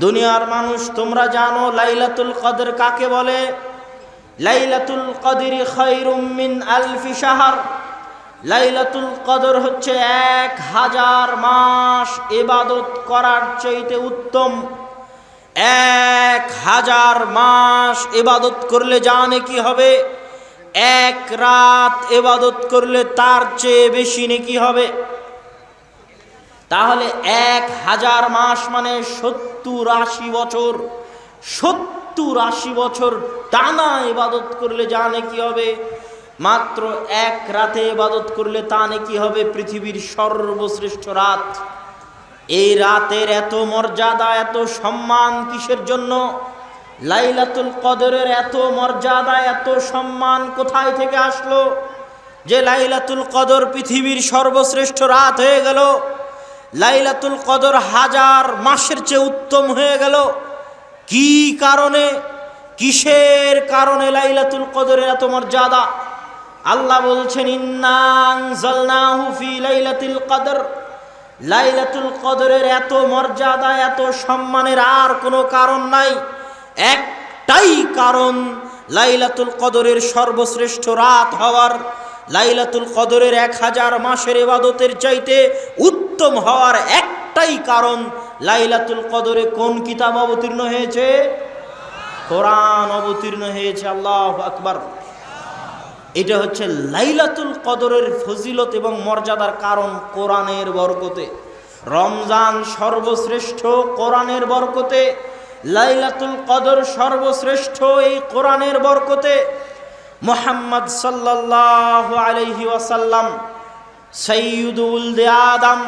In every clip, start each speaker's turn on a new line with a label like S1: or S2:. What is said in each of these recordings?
S1: দুনিয়ার মানুষ তোমরা জানো লাইলাতুল কদর কাকে বলে? লাইলাতুল কদরি খায়রুম মিন আলফি শাহর। লাইলাতুল কদর হচ্ছে 1000 মাস ইবাদত করার চাইতে উত্তম। 1000 মাস ইবাদত করলে জানে কি হবে? এক রাত ইবাদত করলে তার চেয়ে বেশি নেকি হবে। তাহলে 1000 মাস মানে 70-80 বছর। 70-80 বছর টানা ইবাদত করলে জানে কি হবে? মাত্র এক রাতে ইবাদত করলে তা নাকি হবে পৃথিবীর সর্বশ্রেষ্ঠ রাত। এই রাতের এত মর্যাদা, এত সম্মান কিসের জন্য? লাইলাতুল কদরের এত মর্যাদা, এত সম্মান কোথায় থেকে আসলো যে লাইলাতুল কদর পৃথিবীর সর্বশ্রেষ্ঠ রাত হয়ে গেল? লাইলাতুল কদর 1000 মাসের চেয়ে উত্তম হয়ে গেল। কি কারণে, কিসের কারণে লাইলাতুল কদরের এত মর্যাদা? আল্লাহ বলছেন ইন্না আনজালনাহু ফি লাইলাতুল কদর। লাইলাতুল কদরের এত মর্যাদা, এত সম্মানের আর কোনো কারণ নাই। একটাই কারণ, লাইলাতুল কদরের সর্বশ্রেষ্ঠ রাত হওয়ার, লাইলাতুল কদরের 1000 মাসের ইবাদতের চাইতে উত্তম হওয়ার একটাই কারণ, লাইলাতুল কদরে কোন কিতাব অবতীর্ণ হয়েছে? কোরআন অবতীর্ণ হয়েছে। আল্লাহু আকবার। এটা হচ্ছে লাইলাতুল কদরের ফজিলত এবং মর্যাদার কারণ কোরআনের বরকতে। রমজান সর্বশ্রেষ্ঠ কোরআনের বরকতে, লাইলাতুল কদর সর্বশ্রেষ্ঠ এই কোরআনের বরকতে। মুহাম্মদ সাল্লাল্লাহু আলাইহি ওয়াসাল্লাম সাইয়্যিদুল আদম,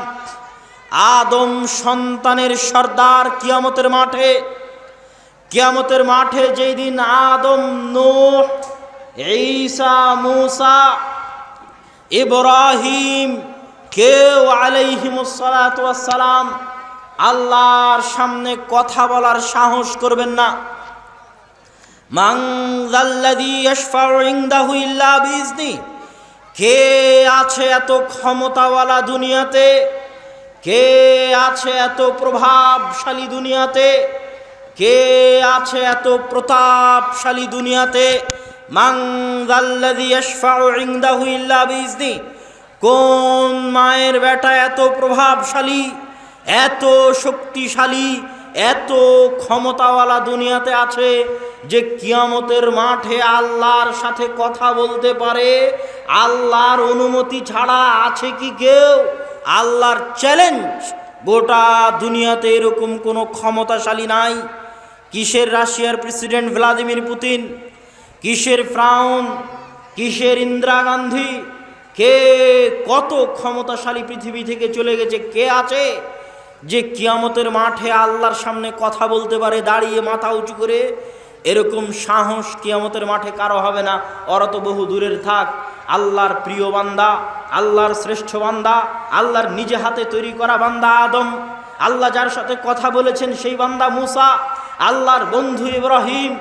S1: আদম সন্তানের সর্দার। কিয়ামতের মাঠে যেই দিন আদম, নূহ, ঈসা, মুসা, ইব্রাহিম কেউ আলাইহিমুস সালাতু ওয়াস সালাম আল্লাহর সামনে কথা বলার সাহস করবেন না। মান যাল্লাযী ইয়াশফাউ ইনদাহু ইল্লা বিইজনি। কে আছে এত ক্ষমতাওয়ালা দুনিয়াতে? কে আছে এত প্রভাবশালী দুনিয়াতে? কে আছে এত প্রতাপশালী দুনিয়াতে? মান যাল্লাযী ইয়াশফাউ ইনদাহু ইল্লা বিইজনি। কোন মায়ের বেটা এত প্রভাবশালী, এত শক্তিশালী, এত ক্ষমতাওয়ালা দুনিয়াতে আছে যে কিয়ামতের মাঠে আল্লাহর সাথে কথা বলতে পারে? আল্লাহর অনুমতি ছাড়া আছে কি কেউ? আল্লাহর চ্যালেঞ্জ, গোটা দুনিয়াতে এরকম কোনো ক্ষমতাশালী নাই। কিসের রাশিয়ার প্রেসিডেন্ট ভ্লাদিমির পুতিন, কিসের ফ্রাউন, কিসের ইন্দিরা গান্ধী, কে কত ক্ষমতাশালী পৃথিবী থেকে চলে গেছে, কে আছে যে কিয়ামতের মাঠে আল্লাহর সামনে কথা বলতে পারে দাঁড়িয়ে মাথা উঁচু করে? এরকম সাহস কিয়ামতের মাঠে কারো হবে না। ওরা তো বহু দূরের থাক। আল্লাহর প্রিয় বান্দা, আল্লাহর শ্রেষ্ঠ বান্দা, আল্লাহর নিজে হাতে তৈরি করা বান্দা আদম, আল্লাহ যার সাথে কথা বলেছেন সেই বান্দা মুসা, আল্লাহর বন্ধু ইব্রাহিম,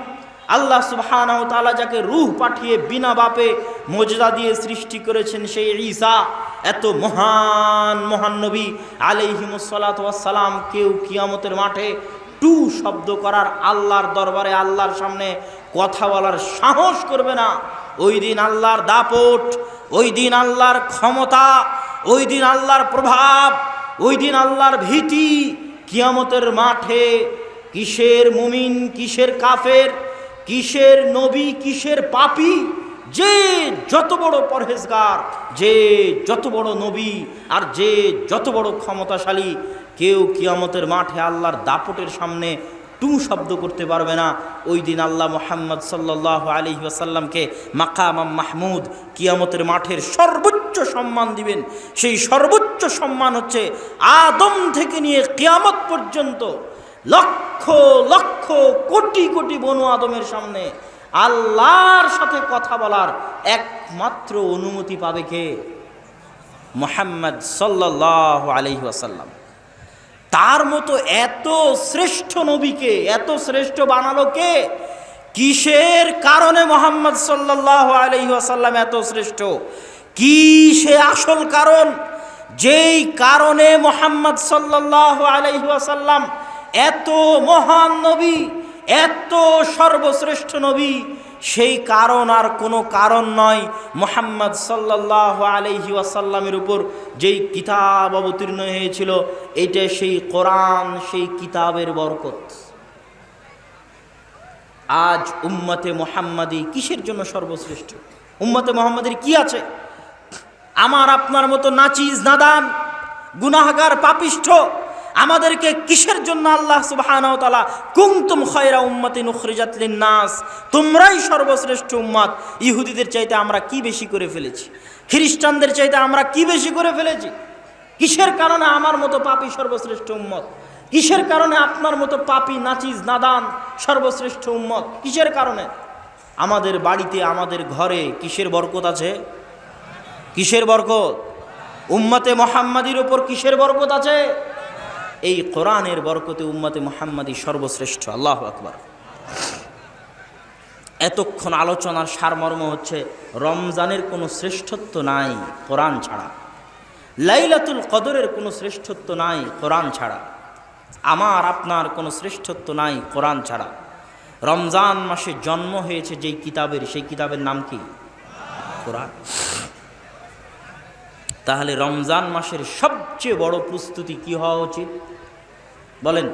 S1: আল্লাহ সুবহানাহু ওয়া তাআলা যাকে রূহ পাঠিয়ে বিনা বাপে মুজজা দিয়ে সৃষ্টি করেছেন সেই ঈসা, এত মহান মহান নবী আলাইহিমুস সালাতু ওয়াস সালাম কেউ কিয়ামতের মাঠে টু শব্দ করার, আল্লাহর দরবারে আল্লাহর সামনে কথা বলার সাহস করবে না। ওই দিন আল্লাহর দাপট, ওই দিন আল্লাহর ক্ষমতা, ওই দিন আল্লাহর প্রভাব, ওই দিন আল্লাহর ভীতি। কিয়ামতের মাঠে কিসের মুমিন, কিসের কাফের, কিসের নবী, কিসের পাপী, যে যত বড় পরহেজগার, যে যত বড় নবী, আর যে যত বড় ক্ষমতাশালী, কেউ কিয়ামতের মাঠে আল্লাহর দাপটের সামনে টু শব্দ করতে পারবে না। ওই দিন আল্লাহ মুহাম্মদ সাল্লাল্লাহু আলাইহি ওয়াসাল্লামকে মাকাম মাহমুদ, কিয়ামতের মাঠের সর্বোচ্চ সম্মান দিবেন। সেই সর্বোচ্চ সম্মান হচ্ছে আদম থেকে নিয়ে কিয়ামত পর্যন্ত লক্ষ লক্ষ কোটি কোটি বনু আদমের সামনে আল্লাহর সাথে কথা বলার একমাত্র অনুমতি পাবে কে? মুহাম্মদ সাল্লাল্লাহু আলাইহি ওয়াসাল্লাম। তার মতো এত শ্রেষ্ঠ নবীকে এত শ্রেষ্ঠ বানালো কে? কিসের কারণে মুহাম্মদ সাল্লাল্লাহু আলাইহি ওয়াসাল্লাম এত শ্রেষ্ঠ? কি সে আসল কারণ যেই কারণে মুহাম্মদ সাল্লাল্লাহু আলাইহি ওয়াসাল্লাম এত মহান নবী, এত সর্বশ্রেষ্ঠ নবী, সেই কারণ আর কোনো কারণ নয় মুহাম্মদ সাল্লাল্লাহু আলাইহি ওয়াসাল্লামের উপর যেই কিতাব অবতীর্ণ হয়েছিল, এটা সেই কোরআন, সেই কিতাবের বরকত। আজ উম্মতে মুহাম্মাদি কিসের জন্য সর্বশ্রেষ্ঠ? উম্মতে মুহাম্মাদের কি আছে? আমার আপনার মতো নাচিজ নাদান গুনাহগার পাপিষ্ঠ আমাদেরকে কিসের জন্য আল্লাহ সুবহানাহু ওয়া তাআলা কুনতুম খায়রা উম্মাতিন উখরিজাত লিন-নাস, তোমরাই সর্বশ্রেষ্ঠ উম্মত। ইহুদিদের চাইতে আমরা কি বেশি করে ফেলেছি? খ্রিস্টানদের চাইতে আমরা কি বেশি করে ফেলেছি? কিসের কারণে আমার মতো পাপী সর্বশ্রেষ্ঠ উম্মত? কিসের কারণে আপনার মতো পাপী নাচিজ নাদান সর্বশ্রেষ্ঠ উম্মত? কিসের কারণে? আমাদের বাড়িতে, আমাদের ঘরে কিসের বরকত আছে? কিসের বরকত? উম্মতে মুহাম্মাদির উপর কিসের বরকত আছে? এই কোরআনের বরকতে উম্মতে মুহাম্মাদি সর্বশ্রেষ্ঠ। আল্লাহু আকবার। এতক্ষণ আলোচনার সারমর্ম হচ্ছে রমজানের কোনো শ্রেষ্ঠত্ব নাই কোরআন ছাড়া, লাইলাতুল কদরের কোনো শ্রেষ্ঠত্ব নাই কোরআন ছাড়া, আমার আপনার কোনো শ্রেষ্ঠত্ব নাই কোরআন ছাড়া। রমজান মাসে জন্ম হয়েছে যেই কিতাবের, সেই কিতাবের নাম কি? কোরআন। তাহলে রমজান মাসের সবচেয়ে বড় প্রস্তুতি কি হওয়া উচিত বলেন?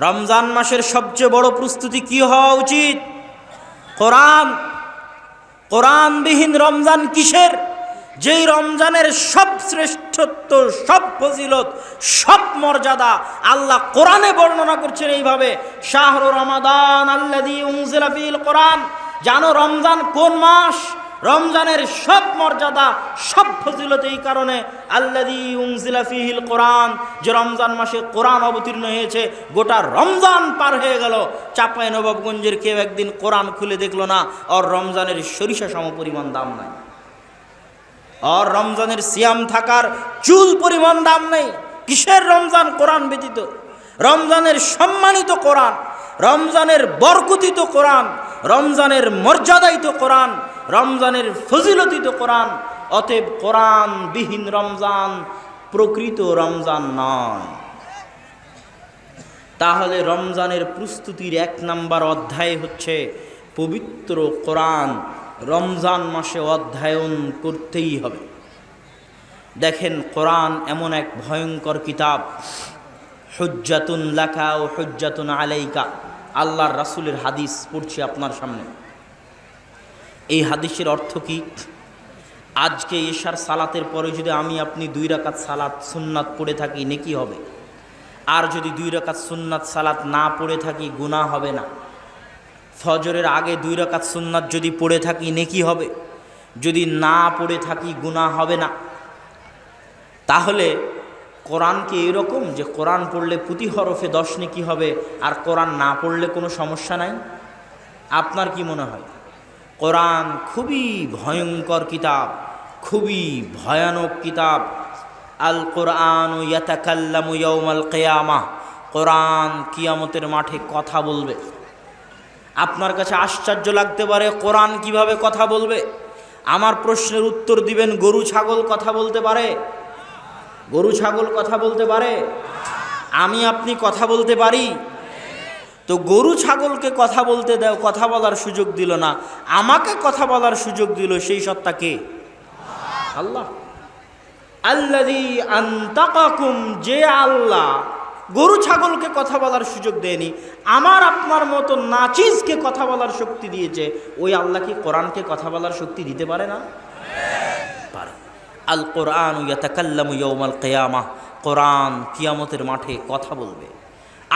S1: রমজান মাসের সবচেয়ে বড় প্রস্তুতি কি হওয়া উচিত? কোরআন। কোরআনবিহীন রমজান কিসের? যেই রমজানের সব শ্রেষ্ঠত্ব, সব ফজিলত, সব মর্যাদা আল্লাহ কোরআনে বর্ণনা করছেন এইভাবে, শাহরু রমাদান আল্লাযী উনজিলা ফীহিল কোরআন। জানো রমজান কোন মাস? রমজানের সব মর্যাদা, সব ফজিলত এই কারণে, আল্লাযী উনজিলা ফীহিল কোরআন, যে রমজান মাসে কোরআন অবতীর্ণ হয়েছে। গোটা রমজান পার হয়ে গেল, চাঁপাইনবাবগঞ্জের কেউ একদিন কোরআন খুলে দেখলো না, আর রমজানের সরিষা সম পরিমাণ দাম নাই, আর রমজানের সিয়াম থাকার চুল পরিমাণ দাম নেই। কিসের রমজান? কোরআন ব্যতীত। রমজানের সম্মানিত কোরআন, রমজানের বরকতিত কোরআন, রমজানের মর্যাদায়িত কোরআন, রমজানের ফজিলতিত কোরআন। অতএব কোরআন বিহীন রমজান প্রকৃত রমজান নয়। তাহলে রমজানের প্রস্তুতির 1 নম্বর অধ্যায় হচ্ছে পবিত্র কোরআন। রমজান মাসে অধ্যয়ন করতেই হবে। দেখেন কোরআন এমন এক ভয়ঙ্কর কিতাব, হুজ্জাতুন লাকা ও হুজ্জাতুন আলাইকা। আল্লাহর রাসূলের হাদিস পড়ছি আপনার সামনে। এই হাদিসের অর্থ কি? আজকে এশার সালাতের পরে যদি আমি আপনি 2 রাকাত সালাত সুন্নাত পড়ে থাকি, নেকি হবে। আর যদি 2 রাকাত সুন্নাত সালাত না পড়ে থাকি, গুনাহ হবে না। ফজরের আগে 2 রাকাত সুন্নাত যদি পড়ে থাকি, নেকি হবে। যদি না পড়ে থাকি, গুনাহ হবে না। তাহলে কোরআন কি এরকম যে কোরআন পড়লে প্রতি হরফে 10 নেকি হবে, আর কোরআন না পড়লে কোনো সমস্যা নাই? আপনার কি মনে হয়? কোরআন খুবই ভয়ঙ্কর কিতাব, খুবই ভয়ানক কিতাব। আল কোরআন ইয়াতাকাল্লামু ইয়াউমাল কিয়ামাহ। কোরআন কিয়ামতের মাঠে কথা বলবে। আপনার কাছে আশ্চর্য লাগতে পারে কোরআন কিভাবে কথা বলবে। আমার প্রশ্নের উত্তর দিবেন, গরু ছাগল কথা বলতে পারে? গরু ছাগল কথা বলতে পারে? আমি আপনি কথা বলতে পারি? তো গরু ছাগলকে কথা বলতে দাও, কথা বলার সুযোগ দিল না, আমাকে কথা বলার সুযোগ দিল, সেই সত্তা কে? আল্লাহ। আল্লাযী আনতাকাকুম, যে আল্লাহ গরু ছাগলকে কথা বলার সুযোগ দেয়নি, আমার আপনার মতো নাচিজকে কথা বলার শক্তি দিয়েছে, ওই আল্লাহ কি কোরআনকে কথা বলার শক্তি দিতে পারে না? পারে। আল কোরআন ইয়াতাকাল্লামু ইয়াউমাল কিয়ামাহ। কোরআন কিয়ামতের মাঠে কথা বলবে।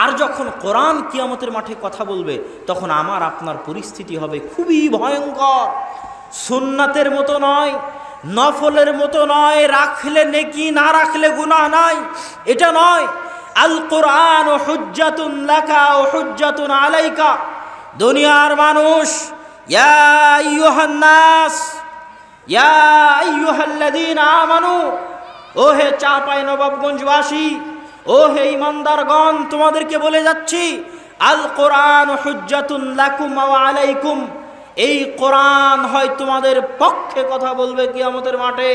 S1: আর যখন কোরআন কিয়ামতের মাঠে কথা বলবে, তখন আমার আপনার পরিস্থিতি হবে খুবই ভয়ঙ্কর। সুন্নাতের মতো নয়, নফলের মতো নয়, রাখলে নেকি না রাখলে গুনাহ নাই, এটা নয়। আল কোরআন হুজ্জাতুন লাকা ও হুজ্জাতুন আলাইকা। দুনিয়ার মানুষ, ইয়া আইয়ুহান নাস, ইয়া আইয়ুহাল্লাযীনা আমানু, ও হে চাঁপাইনবাবগঞ্জবাসী, ও হে ইমানদারগণ, তোমাদেরকে বলে যাচ্ছি, আল কোরআন হুজ্জাতুন লাকুম ওয়া আলাইকুম। এই কোরআন হয় তোমাদের পক্ষে কথা বলবে কিয়ামতের মাঠে,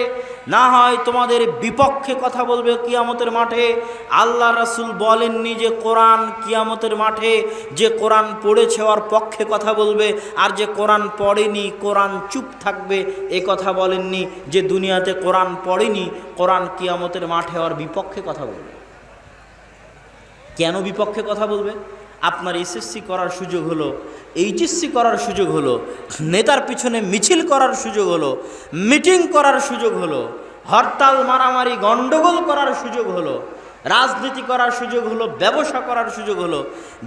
S1: না হয় তোমাদের বিপক্ষে কথা বলবে কিয়ামতের মাঠে। আল্লাহ রাসূল বলেননি যে কোরআন কিয়ামতের মাঠে যে কোরআন পড়েছে ওর পক্ষে কথা বলবে, আর যে কোরআন পড়েনি কোরআন চুপ থাকবে। এ কথা বলেননি যে দুনিয়াতে কোরআন পড়েনি কোরআন কিয়ামতের মাঠে ওর বিপক্ষে কথা বলবে। কেন বিপক্ষে কথা বলবে? আপনার এসএসসি করার সুযোগ হলো, এইচএসসি করার সুযোগ হলো, নেতার পিছনে মিছিল করার সুযোগ হলো, মিটিং করার সুযোগ হলো, হরতাল মারামারি গণ্ডগোল করার সুযোগ হলো, রাজনীতি করার সুযোগ হলো, ব্যবসা করার সুযোগ হলো,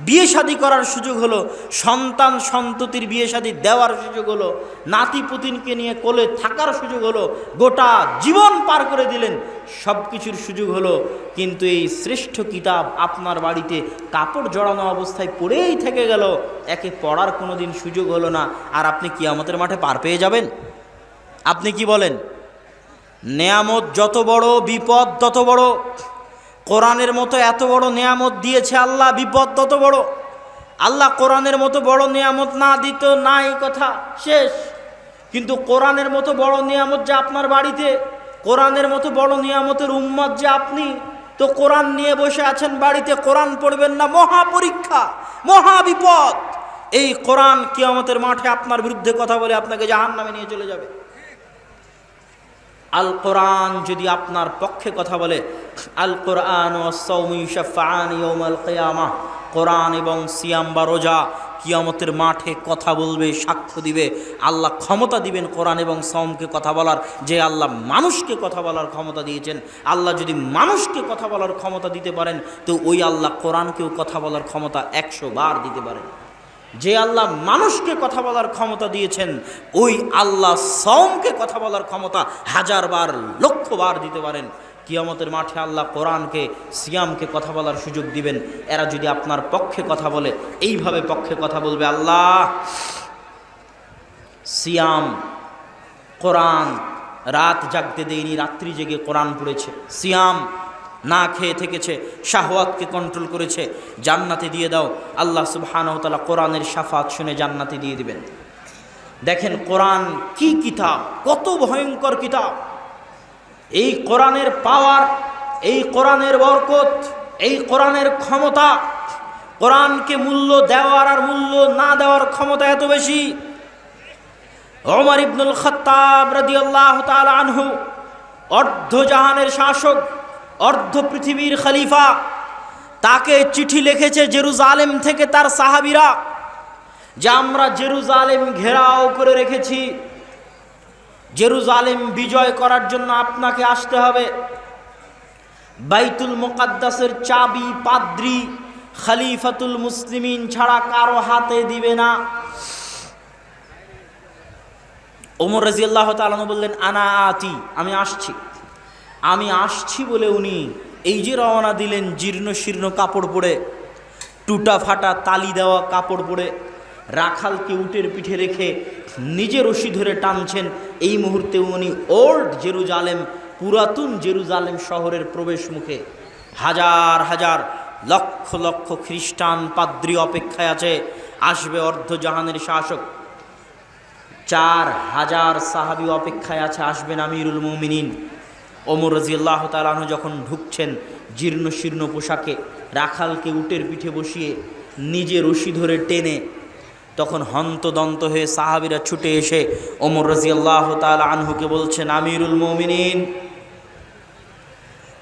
S1: বিয়ে শাদী করার সুযোগ হলো, সন্তান সন্ততির বিয়ে শাদী দেওয়ার সুযোগ হলো, নাতি পুতিনকে নিয়ে কোলে থাকার সুযোগ হলো, গোটা জীবন পার করে দিলেন, সব কিছুর সুযোগ হলো। কিন্তু এই শ্রেষ্ঠ কিতাব আপনার বাড়িতে কাপড় জড়ানো অবস্থায় পড়েই থেকে গেল, একে পড়ার কোনো দিন সুযোগ হলো না, আর আপনি কিয়ামতের মাঠে পার পেয়ে যাবেন? আপনি কি বলেন? নেয়ামত যত বড় বিপদ তত বড়। কোরআনের মতো এত বড় নেয়ামত দিয়েছে আল্লাহ, বিপদ তত বড়। আল্লাহ কোরআনের মতো বড় নেয়ামত না দিত নাই, কথা শেষ। কিন্তু কোরআনের মতো বড় নিয়ামত যে আপনার বাড়িতে, কোরআনের মতো বড় নিয়ামতের উম্মত যে আপনি, তো কোরআন নিয়ে বসে আছেন বাড়িতে, কোরআন পড়বেন না, মহা পরীক্ষা, মহা বিপদ। এই কোরআন কিয়ামতের মাঠে আপনার বিরুদ্ধে কথা বলে আপনাকে জাহান্নামে নিয়ে চলে যাবে। আল কোরআন যদি আপনার পক্ষে কথা বলে, আল কোরআন ওয়াস সাওমু ইউশাফাআন ইয়াউমাল কিয়ামাহ, কোরআন এবং সিয়াম বা রোজা কিয়ামতের মাঠে কথা বলবে, সাক্ষ্য দিবে। আল্লাহ ক্ষমতা দিবেন কোরআন এবং সাওমকে কথা বলার, যে আল্লাহ মানুষকে কথা বলার ক্ষমতা দিয়েছেন। আল্লাহ যদি মানুষকে কথা বলার ক্ষমতা দিতে পারেন, তো ওই আল্লাহ কোরআনকেও কথা বলার ক্ষমতা 100 বার দিতে পারেন। যে আল্লাহ মানুষকে কথা বলার ক্ষমতা দিয়েছেন, ওই আল্লাহ সাওমকে কথা বলার ক্ষমতা 1000 বার, লক্ষ বার দিতে পারেন। কিয়ামতের মাঠে আল্লাহ কোরআনকে সিয়ামকে কথা বলার সুযোগ দিবেন। এরা যদি আপনার পক্ষে কথা বলে, এইভাবে পক্ষে কথা বলবে, আল্লাহ সিয়াম কোরআন রাত জাগতে দেয়নি, রাত্রি জেগে কোরআন পড়েছে, সিয়াম না খেয়ে থেকেছে, শাহওয়াতকে কন্ট্রোল করেছে, জান্নাতে দিয়ে দাও। আল্লাহ সুবহানাহু ওয়া তাআলা কোরআনের শাফাত শুনে জান্নাতে দিয়ে দিবেন। দেখেন কোরআন কি কিতাব, কত ভয়ঙ্কর কিতাব। এই কোরআনের পাওয়ার, এই কোরআনের বরকত, এই কোরআনের ক্ষমতা, কোরআনকে মূল্য দেওয়ার আর মূল্য না দেওয়ার ক্ষমতা এত বেশি। ওমর ইবনুল খাত্তাব রাদিয়াল্লাহু তাআলা আনহু, অর্ধজাহানের শাসক, অর্ধ পৃথিবীর খলিফা, তাকে চিঠি লিখেছে জেরুজালেম থেকে তার সাহাবীরা, যে আমরা জেরুজালেম ঘেরাও করে রেখেছি, জেরুজালেম বিজয় করার জন্য আপনাকে আসতে হবে। বাইতুল মুকাদ্দাসের চাবি পাদ্রী খলিফাতুল মুসলিমিন ছাড়া কারো হাতে দিবে না। ওমর রাদিয়াল্লাহু তাআলা বললেন, আনা আতি, আমি আসছি। আমি আসছি বলে উনি এই যে রওনা দিলেন, জীর্ণ শীর্ণ কাপড় পরে, টুটা ফাটা তালি দেওয়া কাপড় পরে, রাখালকে উটের পিঠে রেখে নিজে রশি ধরে টানছেন। এই মুহূর্তে উনি ওল্ড জেরুজালেম, পুরাতন জেরুজালেম শহরের প্রবেশ মুখে। হাজার হাজার লক্ষ লক্ষ খ্রিস্টান পাদ্রী অপেক্ষায় আছে, আসবে অর্ধজাহানের শাসক। 4000 সাহাবী অপেক্ষায় আছে, আসবেন আমিরুল মুমিনিন। ওমর রাদিয়াল্লাহু তাআলা আনহু যখন ঢুকছেন জীর্ণ শীর্ণ পোশাকে, রাখালকে উটের পিঠে বসিয়ে নিজে রশি ধরে টেনে, তখন হন্তদন্ত হয়ে সাহাবীরা ছুটে এসে ওমর রাদিয়াল্লাহু তাআলা আনহুকে বলছেন, আমিরুল মুমিনিন,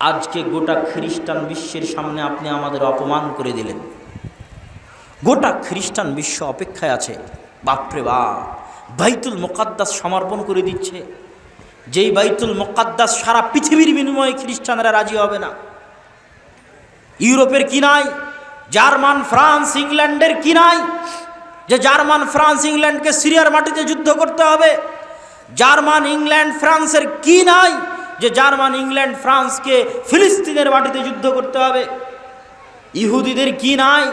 S1: আজকে গোটা খ্রিস্টান বিশ্বের সামনে আপনি আমাদের অপমান করে দিলেন। গোটা খ্রিস্টান বিশ্ব অপেক্ষায় আছে। বাপরে বাপ, বাইতুল মুকাদ্দাস সমর্পণ করে দিচ্ছে, যেই বাইতুল মুকাদ্দাস সারা পৃথিবীর বিনিময়ে খ্রিস্টানরা রাজি হবে না। ইউরোপের কি নাই, জার্মান ফ্রান্স ইংল্যান্ডের কি নাই, যে জার্মান ফ্রান্স ইংল্যান্ডকে সিরিয়ার মাটিতে যুদ্ধ করতে হবে? জার্মান ইংল্যান্ড ফ্রান্সের কি নাই, যে জার্মান ইংল্যান্ড ফ্রান্সকে ফিলিস্তিনের মাটিতে যুদ্ধ করতে হবে? ইহুদিদের কি নাই,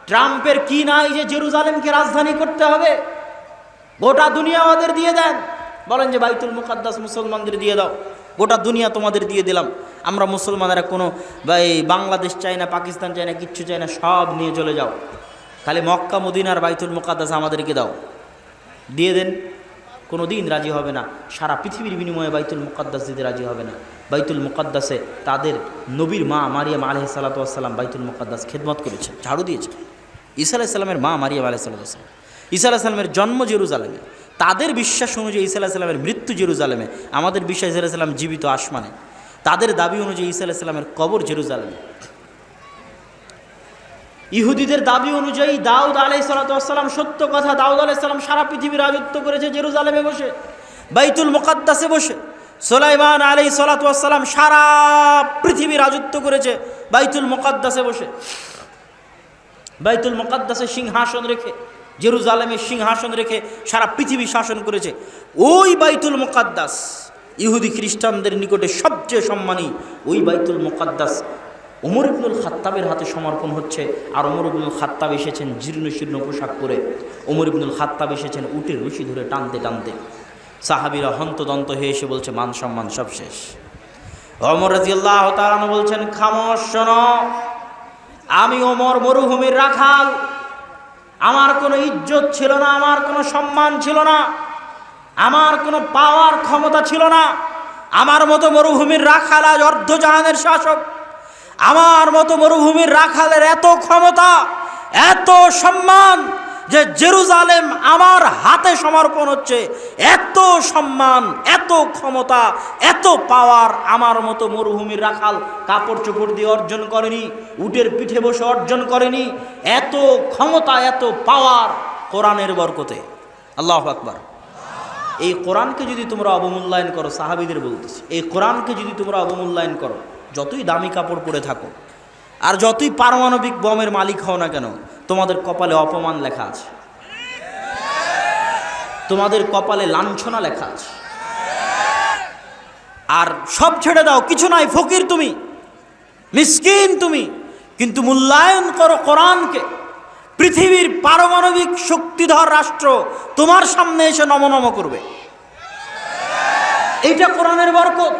S1: ট্রাম্পের কি নাই, যে জেরুজালেমকে রাজধানী করতে হবে? গোটা দুনিয়া আমাদের দিয়ে দেন, বলেন যে বাইতুল মুকাদ্দাস মুসলমানদের দিয়ে দাও, গোটা দুনিয়া তোমাদের দিয়ে দিলাম। আমরা মুসলমানেরা কোনো বাংলাদেশ চাই না, পাকিস্তান চাই না, কিচ্ছু চাই না, সব নিয়ে চলে যাও, খালি মক্কা মদিনার বাইতুল মুকাদ্দাস আমাদেরকে দাও। দিয়ে দেন, কোনো দিন রাজি হবে না। সারা পৃথিবীর বিনিময়ে বাইতুল মুকাদ্দাস দিতে রাজি হবে না। বাইতুল মুকাদ্দাসে তাদের নবীর মা মারিয়াম আলাইহিস সালাতু ওয়াস সালাম বাইতুল মুকাদ্দাস খেদমত করেছে, ঝাড়ু দিয়েছে। ঈসা আলাইহিস সালামের মা মারিয়াম আলাইহিস সালাতু ওয়াস সালাম, ঈসা আলাইহিস সালামের জন্ম জেরুজালেমে, তাদের বিশ্বাস অনুযায়ী ঈসা আলাইহিস সালামের মৃত্যু জেরুজালেমে, আমাদের বিশ্বাস ঈসা আলাইহিস সালাম জীবিত আসমানে। তাদের দাবি অনুযায়ী ঈসা আলাইহিস সালামের কবর জেরুজালেমে। ইহুদিদের দাবি অনুযায়ী দাউদ আলাইহিস সালাতু ওয়াস সালাম, সত্য কথা, দাউদ আলাইহিস সালাম সারা পৃথিবী রাজত্ব করেছে জেরুজালেমে বসে, বাইতুল মুকাদ্দাসে বসে। সুলাইমান আলাইহিস সালাতু ওয়াস সালাম সারা পৃথিবী রাজত্ব করেছে বাইতুল মুকাদ্দাসে বসে, বাইতুল মুকাদ্দাসে সিংহাসন রেখে, জেরুজালেমের সিংহাসন রেখে সারা পৃথিবী শাসন করেছে। ওই বাইতুল মুকাদ্দাস ইহুদি খ্রিস্টানদের নিকটে সবচেয়ে সম্মানী ওই বাইতুল মুকাদ্দাস ওমর ইবনুল খাত্তাবের হাতে সমর্পণ হচ্ছে। আর ওমর ইবনুল খাত্তাব এসেছেন জীর্ণ শীর্ণ পোশাক পরে, ওমর ইবনুল খাত্তাব এসেছেন উটের রশি ধরে টানতে টানতে। সাহাবীরা হন্তদন্ত হয়ে এসে বলছে মান সম্মান সব শেষ। ওমর রাদিয়াল্লাহু তাআলা বলছেন খামোশ শোনো, আমি ওমর মরুভূমির রাখাল, আমার কোনো ইজ্জত ছিল না, আমার কোনো সম্মান ছিল না, আমার কোনো পাওয়ার ক্ষমতা ছিল না। আমার মতো মরুভূমির রাখাল আজ অর্ধজাহানের শাসক, আমার মতো মরুভূমির রাখালের এত ক্ষমতা, এত সম্মান যে জেরুজালেম আমার হাতে সমর্পণ হচ্ছে। এত সম্মান, এত ক্ষমতা, এত পাওয়ার আমার মতো মরুভূমির রাখাল কাপড় চোপড় দিয়ে অর্জন করেনি, উটের পিঠে বসে অর্জন করেনি। এত ক্ষমতা, এত পাওয়ার কোরআনের বরকতে। আল্লাহু আকবার। এই কোরআনকে যদি তোমরা অবমূল্যায়ন করো, সাহাবীদের বলতেছি, এই কোরআনকে যদি তোমরা অবমূল্যায়ন করো, যতই দামি কাপড় পরে থাকো আর যতই পারমাণবিক বমের মালিক হও না কেন, তোমাদের কপালে অপমান লেখা আছে, তোমাদের কপালে লাঞ্ছনা লেখা আছে। আর সব ছেড়ে দাও, কিছু নাই, ফকির তুমি, মিসকিন তুমি, কিন্তু মূল্যায়ন করো কোরআনকে। পৃথিবীর পারমাণবিক শক্তিধর রাষ্ট্র তোমার সামনে এসে নমনম করবে। এইটা কোরআনের বরকত,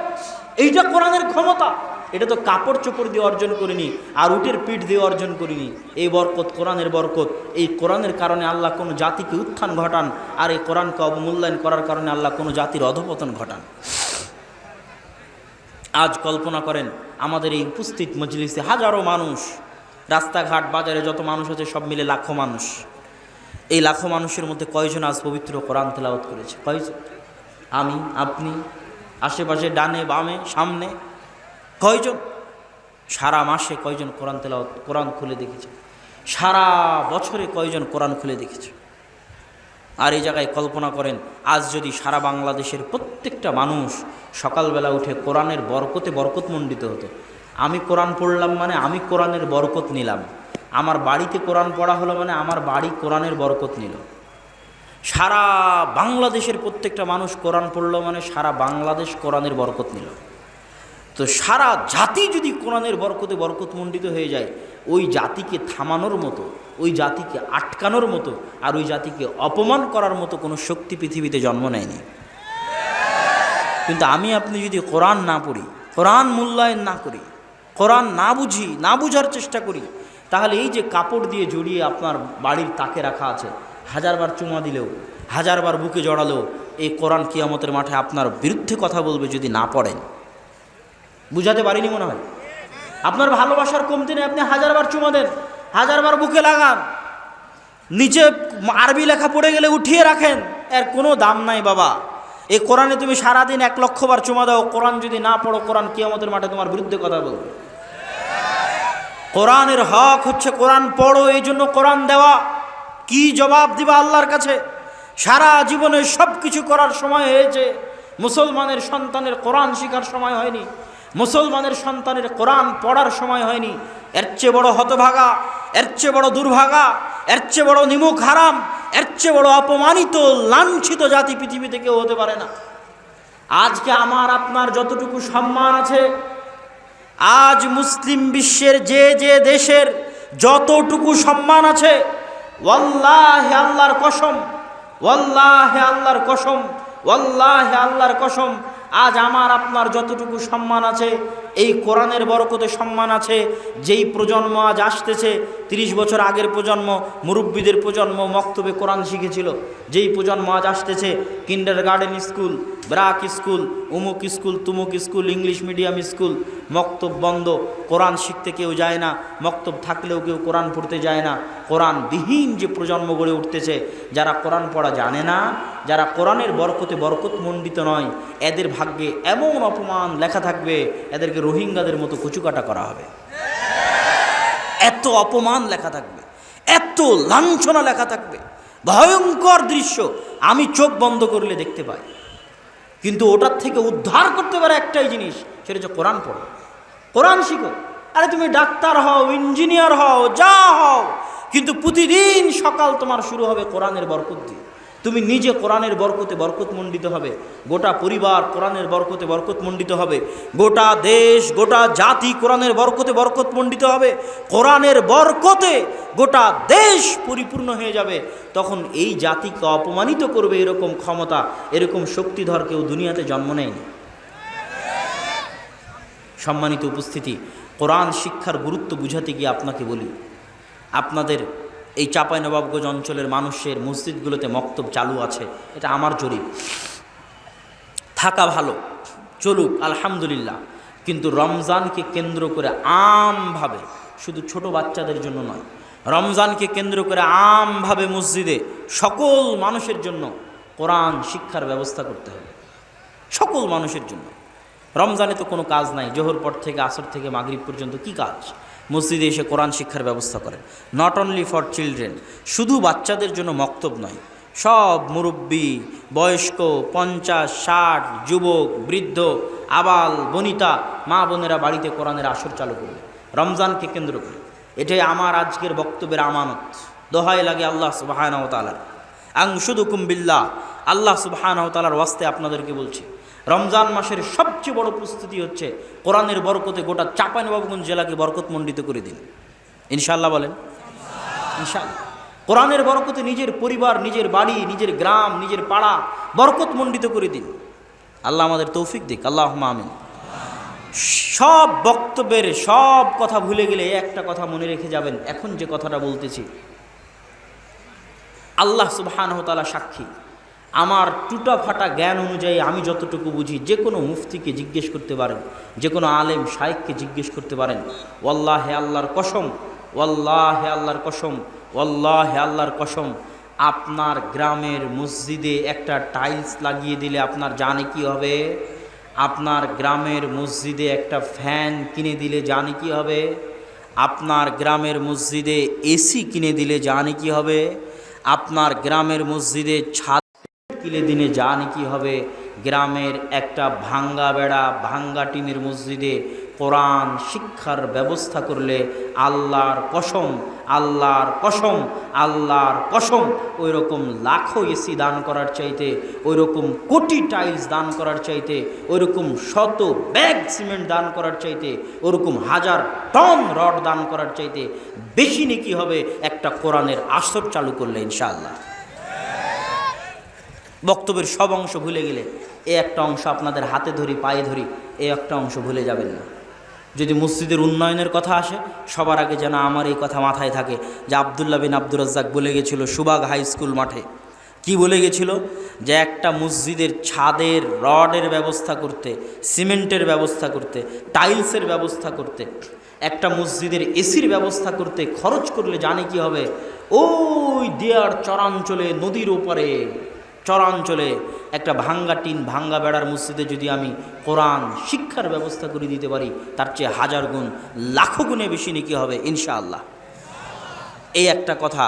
S1: এইটা কোরআনের ক্ষমতা। এটা তো কাপড় চোপড় দিয়ে অর্জন করিনি, আর উটের পিঠ দিয়ে অর্জন করিনি। এই বরকত কোরআনের বরকত। এই কোরআনের কারণে আল্লাহ কোনো জাতিকে উত্থান ঘটান, আর এই কোরআনকে অবমূল্যায়ন করার কারণে আল্লাহ কোনো জাতির অধঃপতন ঘটান। আজ কল্পনা করেন আমাদের এই উপস্থিত মজলিসে হাজারো মানুষ, রাস্তাঘাট বাজারে যত মানুষ আছে সব মিলে লাখো মানুষ। এই লাখো মানুষের মধ্যে কয়জন আজ পবিত্র কোরআন তেলাওয়াত করেছে? কয়জন? আমি, আপনি, আশেপাশে, ডানে বামে, সামনে, কয়জন? সারা মাসে কয়জন কোরআন তেলাওয়াত, কোরআন খুলে দেখেছে? সারা বছরে কয়জন কোরআন খুলে দেখেছে? আর এই জায়গায় কল্পনা করেন আজ যদি সারা বাংলাদেশের প্রত্যেকটা মানুষ সকালবেলা উঠে কোরআনের বরকতে বরকতমণ্ডিত হতো। আমি কোরআন পড়লাম মানে আমি কোরআনের বরকত নিলাম, আমার বাড়িতে কোরআন পড়া হলো মানে আমার বাড়ি কোরআনের বরকত নিল। সারা বাংলাদেশের প্রত্যেকটা মানুষ কোরআন পড়লো মানে সারা বাংলাদেশ কোরআনের বরকত নিল। তো সারা জাতি যদি কোরআনের বরকতে বরকতমণ্ডিত হয়ে যায়, ওই জাতিকে থামানোর মতো, ওই জাতিকে আটকানোর মতো, আর ওই জাতিকে অপমান করার মতো কোনো শক্তি পৃথিবীতে জন্ম নেয়নি। কিন্তু আমি আপনি যদি কোরআন না পড়ি, কোরআন মূল্যায়ন না করি, কোরআন না বুঝি, না বুঝার চেষ্টা করি, তাহলে এই যে কাপড় দিয়ে জড়িয়ে আপনার বাড়ির তাকে রাখা আছে, হাজারবার চুমা দিলেও, হাজারবার বুকে জড়ালেও এই কোরআন কিয়ামতের মাঠে আপনার বিরুদ্ধে কথা বলবে যদি না পড়েন। বুঝাতে পারিনি মনে হয়? আপনার ভালোবাসার কমতি নেই, আপনি হাজারবার চুমা দেন, হাজারবার বুকে লাগান, নিচে আরবি লেখা পড়ে গেলে উঠিয়ে রাখেন, এর কোনো দাম নাই বাবা। এই কোরআনে তুমি সারাদিন 1,00,000 বার চুমা দাও, কোরআন যদি না পড়ো, কোরআন কিয়ামতের মাঠে তোমার বিরুদ্ধে কথা বলবে। কোরআনের হক হচ্ছে কোরআন পড়ো, এই জন্য কোরআন দেওয়া। কি জবাব দিবা আল্লাহর কাছে? সারা জীবনে সব কিছু করার সময় হয়েছে, মুসলমানের সন্তানের কোরআন শেখার সময় হয়নি, মুসলমানের সন্তানের কোরআন পড়ার সময় হয়নি। এর চেয়ে বড় হতভাগা, এর চেয়ে বড় দুর্ভাগা, এর চেয়ে বড় নিমুখ হারাম, এর চেয়ে বড় অপমানিত লাঞ্ছিত জাতি পৃথিবীতে কেউ হতে পারে না। আজকে আমার আপনার যতটুকু সম্মান আছে, আজ মুসলিম বিশ্বের যে যে দেশের যতটুকু সম্মান আছে, ওয়াল্লাহি আল্লাহর কসম, ওয়াল্লাহি আল্লাহর কসম, ওয়াল্লাহি আল্লাহর কসম, আজ আমার আপনার যতটুকু সম্মান আছে এই কোরআনের বরকতে সম্মান আছে। যেই প্রজন্ম আজ আসতেছে, 30 বছর আগের প্রজন্ম, মুরব্বীদের প্রজন্ম মক্তবে কোরআন শিখেছিল। যেই প্রজন্ম আজ আসতেছে, কিন্ডারগার্টেন স্কুল, ব্রাক স্কুল, উমুক স্কুল, তুমুক স্কুল, ইংলিশ মিডিয়াম স্কুল, মক্তব বন্ধ, কোরআন শিখতে কেউ যায় না, মক্তব থাকলেও কেউ কোরআন পড়তে যায় না। কোরআনবিহীন যে প্রজন্ম গড়ে উঠতেছে, যারা কোরআন পড়া জানে না, যারা কোরআনের বরকতে বরকতমণ্ডিত নয়, এদের ভাগ্যে এমন অপমান লেখা থাকবে, এদেরকে রোহিঙ্গাদের মতো কচুকাটা করা হবে। এত অপমান লেখা থাকবে, এত লাঞ্ছনা লেখা থাকবে, ভয়ঙ্কর দৃশ্য আমি চোখ বন্ধ করলে দেখতে পাই। কিন্তু ওটার থেকে উদ্ধার করতে পারে একটাই জিনিস, সেটা হচ্ছে কোরআন পড়ো, কোরআন শিখো। আরে তুমি ডাক্তার হও, ইঞ্জিনিয়ার হও, যা হও, কিন্তু প্রতিদিন সকাল তোমার শুরু হবে কোরআনের বরকত দিয়ে। তুমি নিজে কোরআনের বরকতে বরকতমণ্ডিত হবে, গোটা পরিবার কোরআনের বরকতে বরকতমণ্ডিত হবে, গোটা দেশ, গোটা জাতি কোরআনের বরকতে বরকতমণ্ডিত হবে। কোরআনের বরকতে গোটা দেশ পরিপূর্ণ হয়ে যাবে। তখন এই জাতিকে অপমানিত করবে এরকম ক্ষমতা, এরকম শক্তিধর কেউ দুনিয়াতে জন্ম নেয়নি। সম্মানিত উপস্থিতি, কোরআন শিক্ষার গুরুত্ব বুঝাতে গিয়ে আপনাকে বলি, আপনাদের এই চাঁপাইনবাবগঞ্জ অঞ্চলের মানুষের মসজিদগুলোতে মক্তব চালু আছে, এটা আমার জরিপ। থাকা ভালো, চলুক, আলহামদুলিল্লাহ। কিন্তু রমজানকে কেন্দ্র করে আমভাবে, শুধু ছোট বাচ্চাদের জন্য নয়, রমজানকে কেন্দ্র করে আমভাবে মসজিদে সকল মানুষের জন্য কোরআন শিক্ষার ব্যবস্থা করতে হবে, সকল মানুষের জন্য। রমজানে তো কোনো কাজ নাই, জোহর পর থেকে আসর থেকে মাগরিব পর্যন্ত কি কাজ? মসজিদে এসে কোরআন শিক্ষার ব্যবস্থা করেন। নট অনলি ফর চিলড্রেন, শুধু বাচ্চাদের জন্য মক্তব নয়, সব মুরব্বী, বয়স্ক, 50, 60, যুবক, বৃদ্ধ, আবাল বনিতা, মা বোনেরা বাড়িতে কোরআনের আসর চালু করবে রমজানকে কেন্দ্র করে। এটাই আমার আজকের বক্তব্যের আমানত। দোহাই লাগে আল্লাহ সুবহানাহু ওয়া তাআলার, আনশুদুকুম বিল্লাহ, আল্লাহ সুবহানাহু ওয়া তাআলার ওয়াস্তে আপনাদেরকে বলছি, রমজান মাসের সবচেয়ে বড় প্রস্তুতি হচ্ছে কোরআনের বরকতে গোটা চাঁপাইনবাবগঞ্জ জেলাকে বরকতমণ্ডিত করে দিন। ইনশাআল্লাহ বলেন, ইনশাআল্লাহ। কোরআনের বরকতে নিজের পরিবার, নিজের বাড়ি, নিজের গ্রাম, নিজের পাড়া বরকতমণ্ডিত করে দিন। আল্লাহ আমাদের তৌফিক দিক, আল্লাহুম্মা আমিন। সব বক্তব্যের সব কথা ভুলে গেলে একটা কথা মনে রেখে যাবেন, এখন যে কথাটা বলতেছি, আল্লাহ সুবহানাহু ওয়া তাআলা সাক্ষী, আমার টুটা ফাটা জ্ঞান অনুযায়ী আমি যতটুকু বুঝি, যে কোনো মুফতিকে জিজ্ঞেস করতে পারেন, যে কোনো আলেম শাইখকে জিজ্ঞেস করতে পারেন। ওয়াল্লাহে আল্লাহর কসম, ওয়াল্লাহে আল্লাহর কসম, ওয়াল্লাহে আল্লাহর কসম, আপনার গ্রামের মসজিদে একটা টাইলস লাগিয়ে দিলে আপনার জানে কি হবে? আপনার গ্রামের মসজিদে একটা ফ্যান কিনে দিলে জানে কি হবে? আপনার গ্রামের মসজিদে এসি কিনে দিলে জানে কি হবে? আপনার গ্রামের মসজিদে ছাদ কিলে দিনে জানে কি হবে? গ্রামের একটা ভাঙ্গা বেড়া, ভাঙ্গা টিনের মসজিদে কোরআন শিক্ষার ব্যবস্থা করলে আল্লাহর কসম, আল্লাহর কসম, আল্লাহর কসম, ওই রকম লাখো এসি দান করার চাইতে, ওই রকম কোটি টাইলস দান করার চাইতে, ওই রকম শত ব্যাগ সিমেন্ট দান করার চাইতে, ওরকম 1000 টন রড দান করার চাইতে বেশি নেকি হবে একটা কোরআনের আসর চালু করলে ইনশাআল্লাহ। বক্তব্যের সব অংশ ভুলে গেলে এই একটা অংশ আপনাদের হাতে ধরি, পায়ে ধরি, এই একটা অংশ ভুলে যাবেন না। যদি মসজিদের উন্নয়নের কথা আসে, সবার আগে যেন আমার এই কথা মাথায় থাকে যে আব্দুল্লাহ বিন আব্দুর রাজ্জাক বলে গেছিল সুবাগ হাই স্কুল মাঠে, কি বলে গেছিল? যে একটা মসজিদের ছাদের রডের ব্যবস্থা করতে, সিমেন্টের ব্যবস্থা করতে, টাইলসের ব্যবস্থা করতে, একটা মসজিদের এসির ব্যবস্থা করতে খরচ করলে জানে কি হবে? ওই দেয়ার চরাঞ্চলে, নদীর ওপারে চরাঞ্চলে একটা ভাঙ্গা টিন, ভাঙ্গা বেড়ার মসজিদে যদি আমি কোরআন শিক্ষার ব্যবস্থা করে দিতে পারি, তার চেয়ে 1000 গুণ, লাখো গুণে বেশি নেকি হবে ইনশাআল্লাহ। এই একটা কথা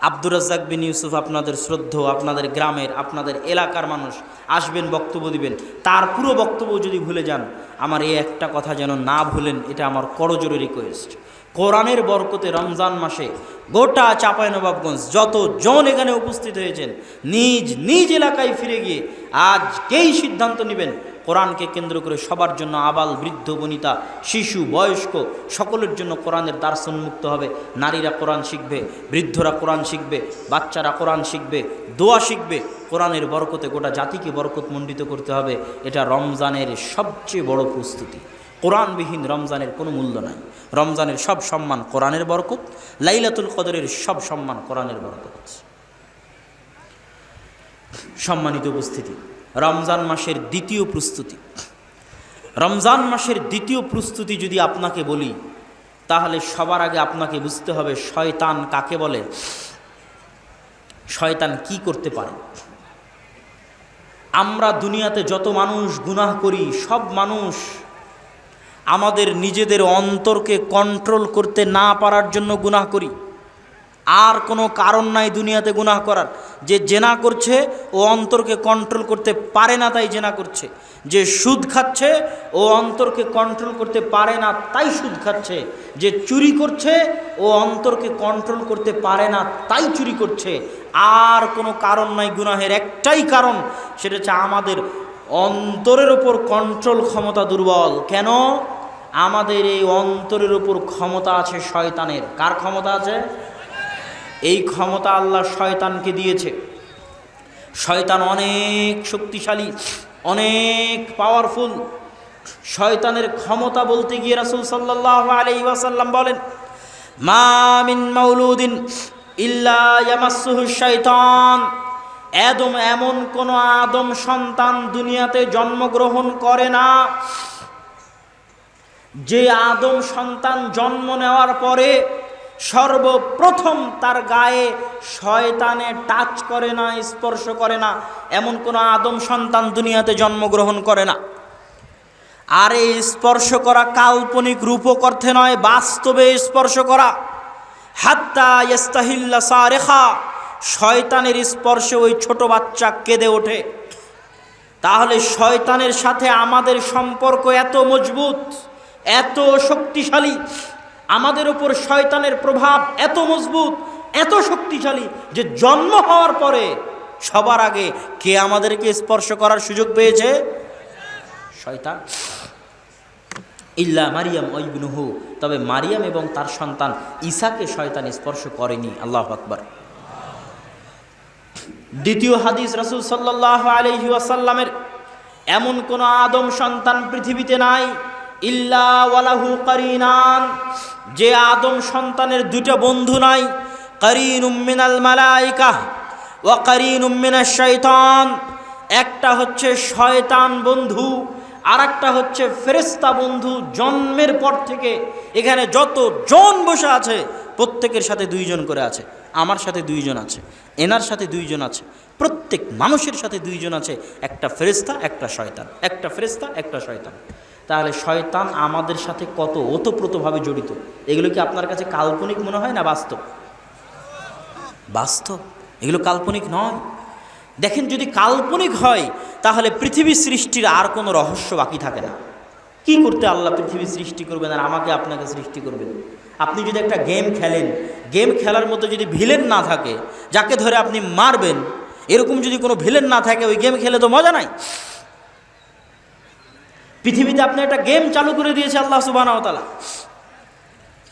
S1: আব্দুর রাজ্জাক বিন ইউসুফ, আপনাদের শ্রদ্ধ, আপনাদের গ্রামের, আপনাদের এলাকার মানুষ আসবেন, বক্তব্য দিবেন, তার পুরো বক্তব্য যদি ভুলে যান, আমার এই একটা কথা যেন না ভুলেন, এটা আমার করজোরে রিকোয়েস্ট। কোরআনের বরকতে রমজান মাসে গোটা চাঁপাইনবাবগঞ্জ যতজন এখানে উপস্থিত হয়েছেন, নিজ নিজ এলাকায় ফিরে গিয়ে আজকেই সিদ্ধান্ত নেবেন কোরআনকে কেন্দ্র করে সবার জন্য আবাল বৃদ্ধ বনিতা শিশু বয়স্ক সকলের জন্য কোরআনের দার্স উন্মুক্ত হবে। নারীরা কোরআন শিখবে, বৃদ্ধরা কোরআন শিখবে, বাচ্চারা কোরআন শিখবে, দোয়া শিখবে। কোরআনের বরকতে গোটা জাতিকে বরকতমণ্ডিত করতে হবে। এটা রমজানের সবচেয়ে বড় প্রস্তুতি। কোরআনবিহীন রমজানের কোনো মূল্য নাই। রমজানের সব সম্মান কোরআনের বরকত, লাইলাতুল কদরের সব সম্মান কোরআনের বরকত। সম্মানিত উপস্থিতি, রমজান মাসের দ্বিতীয় প্রস্তুতি, রমজান মাসের দ্বিতীয় প্রস্তুতি যদি আপনাকে বলি, তাহলে সবার আগে আপনাকে বুঝতে হবে শয়তান কাকে বলে, শয়তান কি করতে পারে। আমরা দুনিয়াতে যত মানুষ গুনাহ করি, সব মানুষ আমাদের নিজেদের অন্তরকে কন্ট্রোল করতে না পারার জন্য গুনাহ করি। আর কোনো কারণ নাই দুনিয়াতে গুনাহ করার। যে জেনা করছে ও অন্তরকে কন্ট্রোল করতে পারে না, তাই জেনা করছে। যে সুদ খাচ্ছে ও অন্তরকে কন্ট্রোল করতে পারে না, তাই সুদ খাচ্ছে। যে চুরি করছে ও অন্তরকে কন্ট্রোল করতে পারে না, তাই চুরি করছে। আর কোনো কারণ নাই গুনাহের, একটাই কারণ, সেটা হচ্ছে আমাদের অন্তরের ওপর কন্ট্রোল ক্ষমতা দুর্বল। কেন? আমাদের এই অন্তরের ওপর ক্ষমতা আছে শয়তানের। কার ক্ষমতা আছে? এই ক্ষমতা আল্লাহ শয়তানকে দিয়েছে। শয়তান অনেক শক্তিশালী, অনেক পাওয়ারফুল। শয়তানের ক্ষমতা বলতে গিয়ে রাসূল সাল্লাল্লাহু আলাইহি ওয়াসাল্লাম বলেন, মা মিন মাউলুদিন ইল্লা ইয়ামাসসুহু শাইতান। এমন কোন আদম সন্তান দুনিয়াতে জন্মগ্রহণ করে না, যে আদম সন্তান জন্ম নেওয়ার পরে সর্বপ্রথম তার গায়ে শয়তানে টাচ করে না, স্পর্শ করে না। এমন কোন আদম সন্তান দুনিয়াতে জন্মগ্রহণ করে না। আর এই স্পর্শ করা কাল্পনিক রূপক অর্থে নয়, বাস্তবে স্পর্শ করা। হাত্তা ইস্তাহিল্লা সারেখা, শয়তানের স্পর্শে ওই ছোট বাচ্চা কেঁদে ওঠে। তাহলে শয়তানের সাথে আমাদের সম্পর্ক এত মজবুত, এত শক্তিশালী, আমাদের উপর শয়তানের প্রভাব এত মজবুত, এত শক্তিশালী, যে জন্ম হওয়ার পরে সবার আগে কে আমাদেরকে স্পর্শ করার সুযোগ পেয়েছে? শয়তান। ইল্লা মারিয়াম ও ইবনুহু, তবে মারিয়াম এবং তার সন্তান ঈসাকে শয়তান স্পর্শ করেনি। আল্লাহু আকবার। দ্বিতীয় হাদিস, রাসূল সাল্লাল্লাহু আলাইহি ওয়াসাল্লামের, এমন কোন আদম সন্তান পৃথিবীতে নাই ইল্লা ওয়ালাহু কারিনান, যে আদম সন্তানের দুটো বন্ধু নাই। কারিনুম মিনাল মালাইকা ওয়া কারিনুম মিনাশ শাইতান। একটা হচ্ছে শয়তান বন্ধু, আর একটা হচ্ছে ফেরেশতা বন্ধু। জন্মের পর থেকে এখানে যত জন বসে আছে প্রত্যেকের সাথে দুইজন করে আছে। আমার সাথে দুইজন আছে, এনার সাথে দুইজন আছে, প্রত্যেক মানুষের সাথে দুইজন আছে। একটা ফেরেশতা, একটা শয়তান, একটা ফেরেশতা, একটা শয়তান। তাহলে শয়তান আমাদের সাথে কত ওতপ্রোতভাবে জড়িত। এগুলো কি আপনার কাছে কাল্পনিক মনে হয় না বাস্তব? বাস্তব, এগুলো কাল্পনিক নয়। দেখেন, যদি কাল্পনিক হয় তাহলে পৃথিবী সৃষ্টির আর কোনো রহস্য বাকি থাকে না। কি করতে আল্লাহ পৃথিবী সৃষ্টি করবেন আর আমাকে আপনাকে সৃষ্টি করবেন? আপনি যদি একটা গেম খেলেন, গেম খেলার মতো যদি ভিলেন না থাকে যাকে ধরে আপনি মারবেন, এরকম যদি কোনো ভিলেন না থাকে, ওই গেম খেলে তো মজা নাই। পৃথিবীতে আপনি একটা গেম চালু করে দিয়েছে আল্লাহ সুবহানাহু ওয়া তাআলা।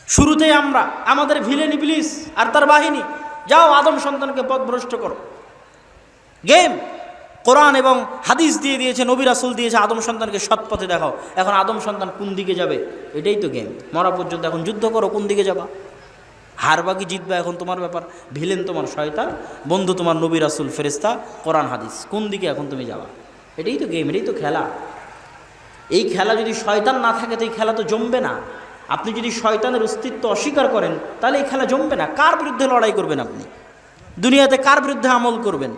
S1: শুরুতেই আমরা, আমাদের ভিলেন ইবলিস আর তার বাহিনী, যাও আদম সন্তানকে পথভ্রষ্ট করো। গেম। কোরআন এবং হাদিস দিয়ে দিয়েছে, নবী রাসূল দিয়েছে, আদম সন্তানকে সৎ পথে দেখাও। এখন আদম সন্তান কোন দিকে যাবে এটাই তো গেম। মরা পর্যন্ত এখন যুদ্ধ করো, কোন দিকে যাবা, হারবা কি জিতবা এখন তোমার ব্যাপার। ভিলেন তোমার শয়তান, বন্ধু তোমার নবী রাসূল ফেরেশতা কোরআন হাদিস। কোন দিকে এখন তুমি যাবা? এটাই তো গেম, এটাই তো খেলা। এই খেলা যদি শয়তান না থাকে তো এই খেলা তো জমবে না। আপনি যদি শয়তানের অস্তিত্ব অস্বীকার করেন তাহলে এই খেলা জমবে না। কার বিরুদ্ধে লড়াই করবেন আপনি? দুনিয়াতে কার বিরুদ্ধে আমল করবেন?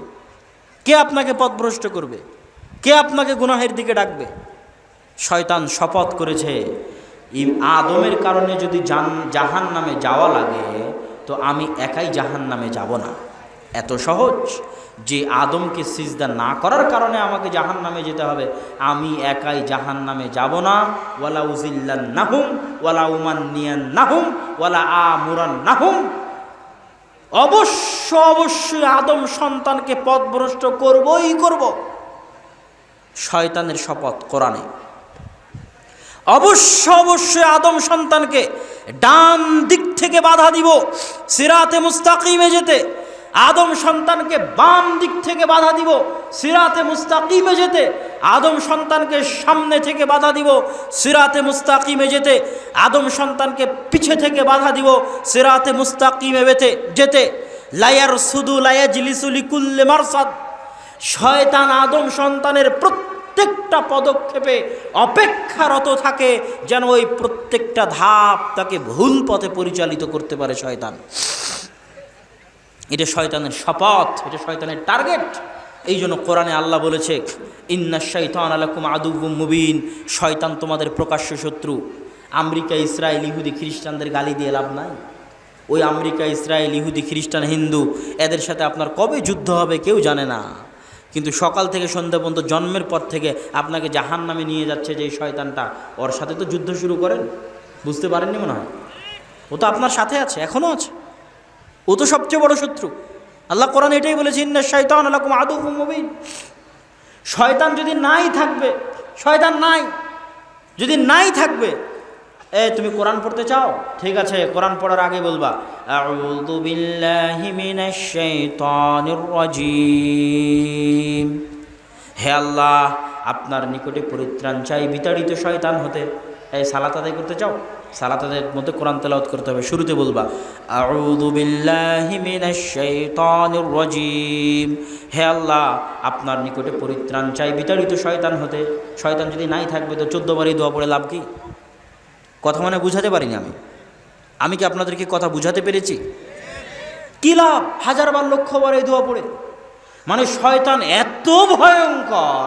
S1: কে আপনাকে পথভ্রষ্ট করবে? কে আপনাকে গুনাহের দিকে ডাকবে? শয়তান শপথ করেছে, আদমের কারণে যদি জাহান নামে যাওয়া লাগে তো আমি একাই জাহান নামে যাব না। এত সহজ যে আদমকে সিজদা না করার কারণে আমাকে জাহান নামে যেতে হবে, আমি একাই জাহান নামে যাব না। ওয়ালা উজিল্লান্নাহুম ওয়ালা উমান্নিয়ান্নাহুম ওয়ালা আমুরান্নাহুম। অবশ্যই আদম সন্তানকে পথভ্রষ্ট করবই করব। শয়তানের শপথ কোরআনে, অবশ্যই আদম সন্তানকে ডান দিক থেকে বাধা দিব সিরাতে মুস্তাকিমে যেতে, আদম সন্তানকে বাম দিক থেকে বাধা দিব সিরাতে মুস্তাকিমে যেতে, আদম সন্তানকে সামনে থেকে বাধা দিব সিরাতে মুস্তাকিমে যেতে, আদম সন্তানকে পিছে থেকে বাধা দিব সিরাতে মুস্তাকিমে যেতে। লায়ার সুদু লায়াজলিসু লিকুল্লি মারসাদ, শয়তান আদম সন্তানের প্রত্যেকটা পদক্ষেপে অপেক্ষারত থাকে যেন ওই প্রত্যেকটা ধাপ তাকে ভুল পথে পরিচালিত করতে পারে শয়তান। এটা শয়তানের শপথ, এটা শয়তানের টার্গেট। এই জন্য কোরআনে আল্লাহ বলেছে, ইন্নাশ শাইতানা লাকুম আদুউম মুবিন, শয়তান তোমাদের প্রকাশ্য শত্রু। আমেরিকা, ইসরায়েল, ইহুদি, খ্রিস্টানদের গালি দিয়ে লাভ নাই। ওই আমেরিকা, ইসরায়েল, ইহুদি, খ্রিস্টান, হিন্দু এদের সাথে আপনার কবে যুদ্ধ হবে কেউ জানে না, কিন্তু সকাল থেকে সন্ধ্যা পর্যন্ত জন্মের পর থেকে আপনাকে জাহান্নামে নিয়ে যাচ্ছে যে শয়তানটা, ওর সাথে তো যুদ্ধ শুরু করেন। বুঝতে পারেননি মনে হয়? ও তো আপনার সাথে আছে, এখনও আছে, ও তো সবচেয়ে বড় শত্রু। আল্লাহ কোরআন এটাই বলেছে, ইন্নাশ শাইতানা লাকুম আদুউম মুবিন। শয়তান যদি নাই থাকবে, শয়তান নাই যদি নাই থাকবে, তুমি কোরআন পড়তে চাও, ঠিক আছে, কোরআন পড়ার আগে বলবা আউযু বিল্লাহি মিনাশ শাইতানির রাজিম, হে আল্লাহ আপনার নিকটে পরিত্রাণ চাই বিতাড়িত শয়তান হতে। এই সালাত আদায় করতে চাও, সালাত আদায়ের মধ্যে কোরআন তেলাওয়াত করতে হবে। শুরুতে বলবা আউযু বিল্লাহি মিনাশ শাইতানির রাজিম, হে আল্লাহ আপনার নিকটে পরিত্রাণ চাই বিতাড়িত শয়তান হতে। শয়তান যদি নাই থাকবে তো 14 বারই দোয়া পড়ে লাভ কি? কথা মানে বুঝাতে পারিনি আমি কি আপনাদেরকে কথা বুঝাতে পেরেছি? কি লাভ 1000 বার 1,00,000 বার এই দোয়া পড়ে? মানে শয়তান এত ভয়ঙ্কর,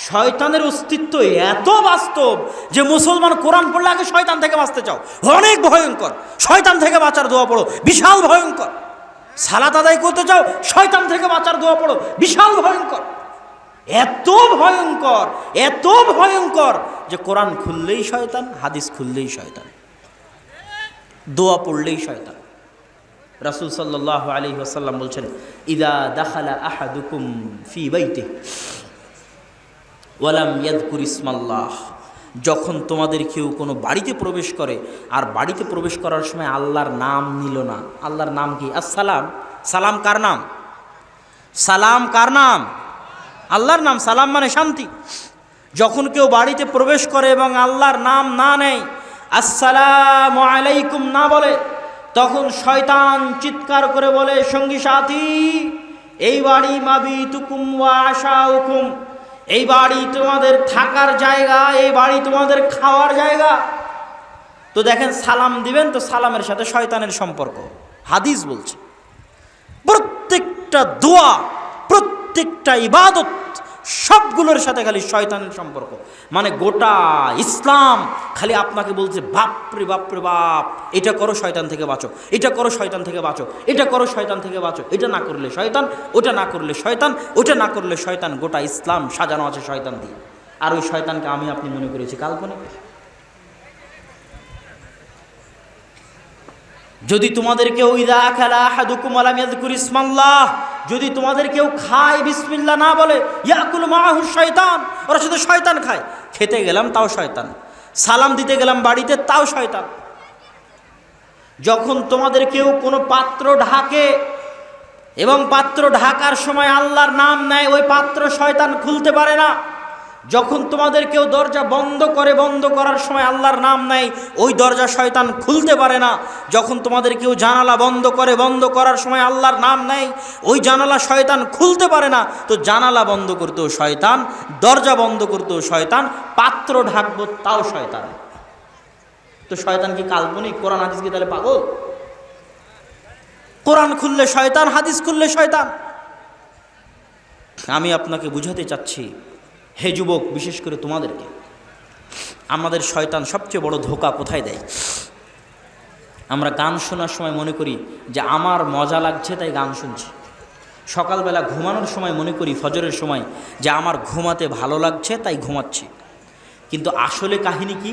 S1: শয়তানের অস্তিত্ব এত বাস্তব যে মুসলমান কোরআন পড়লে আগে শয়তান থেকে বাঁচতে চাও, অনেক ভয়ঙ্কর। শয়তান থেকে বাঁচার দোয়া পড়ো, বিশাল ভয়ঙ্কর। সালাত আদায় করতে চাও, শয়তান থেকে বাঁচার দোয়া পড়ো, বিশাল ভয়ঙ্কর। এত ভয়ঙ্কর, এত ভয়ঙ্কর যে কোরআন খুললেই শয়তান, হাদিস খুললেই শয়তান, দোয়া পড়লেই শয়তান। রাসূল সাল্লাল্লাহু আলাইহি ওয়াসাল্লাম বলছেন, ইদা দাখালা আহাদুকুম ফি বাইতিহি ওয়ালাম ইয়াযকুর ইসমাল্লাহ, যখন তোমাদের কেউ কোনো বাড়িতে প্রবেশ করে আর বাড়িতে প্রবেশ করার সময় আল্লাহর নাম নিল না। আল্লাহর নাম কি? আসসালাম। সালাম কার নাম? সালাম কার নাম? আল্লাহর নাম। সালাম মানে শান্তি। যখন কেউ বাড়িতে প্রবেশ করে এবং আল্লাহর নাম না নেয়, আসসালামু আলাইকুম না বলে, তখন শয়তান চিৎকার করে বলে, সঙ্গী সাথী এই বাড়ি মাবিতুকুম ওয়া আশাউকুম, এই বাড়ি তোমাদের থাকার জায়গা, এই বাড়ি তোমাদের খাওয়ার জায়গা। তো দেখেন, সালাম দিবেন তো সালামের সাথে শয়তানের সম্পর্ক। হাদিস বলছে প্রত্যেকটা দোয়া, প্রত্যেকটা ইবাদত, সবগুলোর সাথে খালি শয়তানের সম্পর্ক। মানে গোটা ইসলাম খালি আপনাকে বলছে বাপরে বাপরে বাপ, এটা করো শয়তান থেকে বাঁচো, এটা করো শয়তান থেকে বাঁচো, এটা করো শয়তান থেকে বাঁচো, এটা না করলে শয়তান, ওটা না করলে শয়তান, ওটা না করলে শয়তান। গোটা ইসলাম সাজানো আছে শয়তান দিয়ে। আর ওই শয়তানকে আমি আপনি মনে করেছি কাল্পনিক। যদি তোমাদের কেউ ইদা আকালা আহাদুকুম ওয়া লাম ইয়াযকুর ইসমাল্লাহ, যদি তোমাদের কেউ খায় বিসমিল্লাহ না বলে, ইয়াকুল মাআহু শয়তান, ওরা শুধু শয়তান খায়। খেতে গেলাম তাও শয়তান, সালাম দিতে গেলাম বাড়িতে তাও শয়তান। যখন তোমাদের কেউ কোনো পাত্র ঢাকে এবং পাত্র ঢাকার সময় আল্লাহর নাম নেয়, ওই পাত্র শয়তান খুলতে পারে না। যখন তোমাদের কেউ দরজা বন্ধ করে, বন্ধ করার সময় আল্লাহর নাম নেয়, ওই দরজা শয়তান খুলতে পারে না। যখন তোমাদের কেউ জানালা বন্ধ করে, বন্ধ করার সময় আল্লাহর নাম নেয়, ওই জানালা শয়তান খুলতে পারে না। তো জানালা বন্ধ করতেও শয়তান, দরজা বন্ধ করতেও শয়তান, পাত্র ঢাকবো তাও শয়তান। তো শয়তান কি কাল্পনিক? কোরআন হাদিস কি তাহলে পাগল? কোরআন খুললে শয়তান, হাদিস খুললে শয়তান। আমি আপনাকে বুঝাতে চাচ্ছি, হে যুবক, বিশেষ করে তোমাদেরকে, আমাদের শয়তান সবচেয়ে বড় ধোঁকা কোথায় দেয়? আমরা গান শোনার সময় মনে করি যে আমার মজা লাগছে তাই গান শুনছি। সকালবেলা ঘুমানোর সময় মনে করি, ফজরের সময়, যে আমার ঘুমাতে ভালো লাগছে তাই ঘুমাচ্ছি। কিন্তু আসলে কাহিনী কি?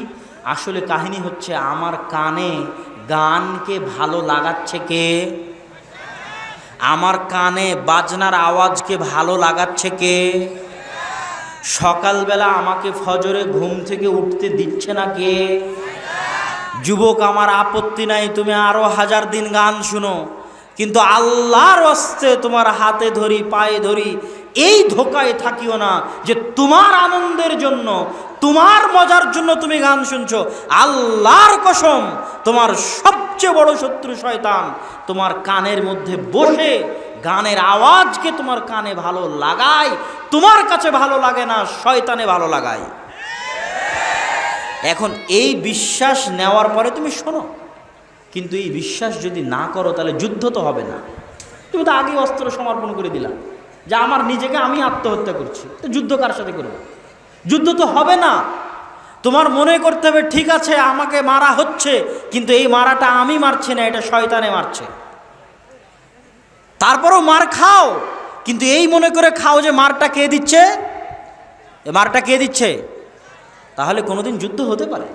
S1: আসলে কাহিনী হচ্ছে আমার কানে গানকে ভালো লাগাচ্ছে কে? আমার কানে বাজনার আওয়াজকে ভালো লাগাচ্ছে কে? সকালবেলা আমাকে ফজরে ঘুম থেকে উঠতে দিচ্ছে না কে? যুবক, আমার আপত্তি নাই, তুমি আরো 1000 দিন গান শুনো, কিন্তু আল্লাহর হস্তে তোমার হাতে ধরি, পায়ে ধরি, এই ধোকায় থাকিও না যে তোমার আনন্দের জন্য, তোমার মজার জন্য তুমি গান শুনছো। আল্লাহর কসম, তোমার সবচেয়ে বড় শত্রু শয়তান তোমার কানের মধ্যে বসে গানের আওয়াজকে তোমার কানে ভালো লাগায়। তোমার কাছে ভালো লাগে না, শয়তানে ভালো লাগায়। এখন এই বিশ্বাস নেওয়ার পরে তুমি শোনো, কিন্তু এই বিশ্বাস যদি না করো তাহলে যুদ্ধ তো হবে না। তুমি তো আগেই অস্ত্র সমর্পণ করে দিলা যে আমার নিজেকে আমি আত্মহত্যা করছি, তো যুদ্ধ কার সাথে করবে? যুদ্ধ তো হবে না। তোমার মনে করতে হবে ঠিক আছে আমাকে মারা হচ্ছে, কিন্তু এই মারাটা আমি মারছি না, এটা শয়তানে মারছে। তারপরেও মার খাও, কিন্তু এই মনে করে খাও যে মারটা কে দিচ্ছে, মারটা কে দিচ্ছে। তাহলে কোনোদিন যুদ্ধ হতে পারে।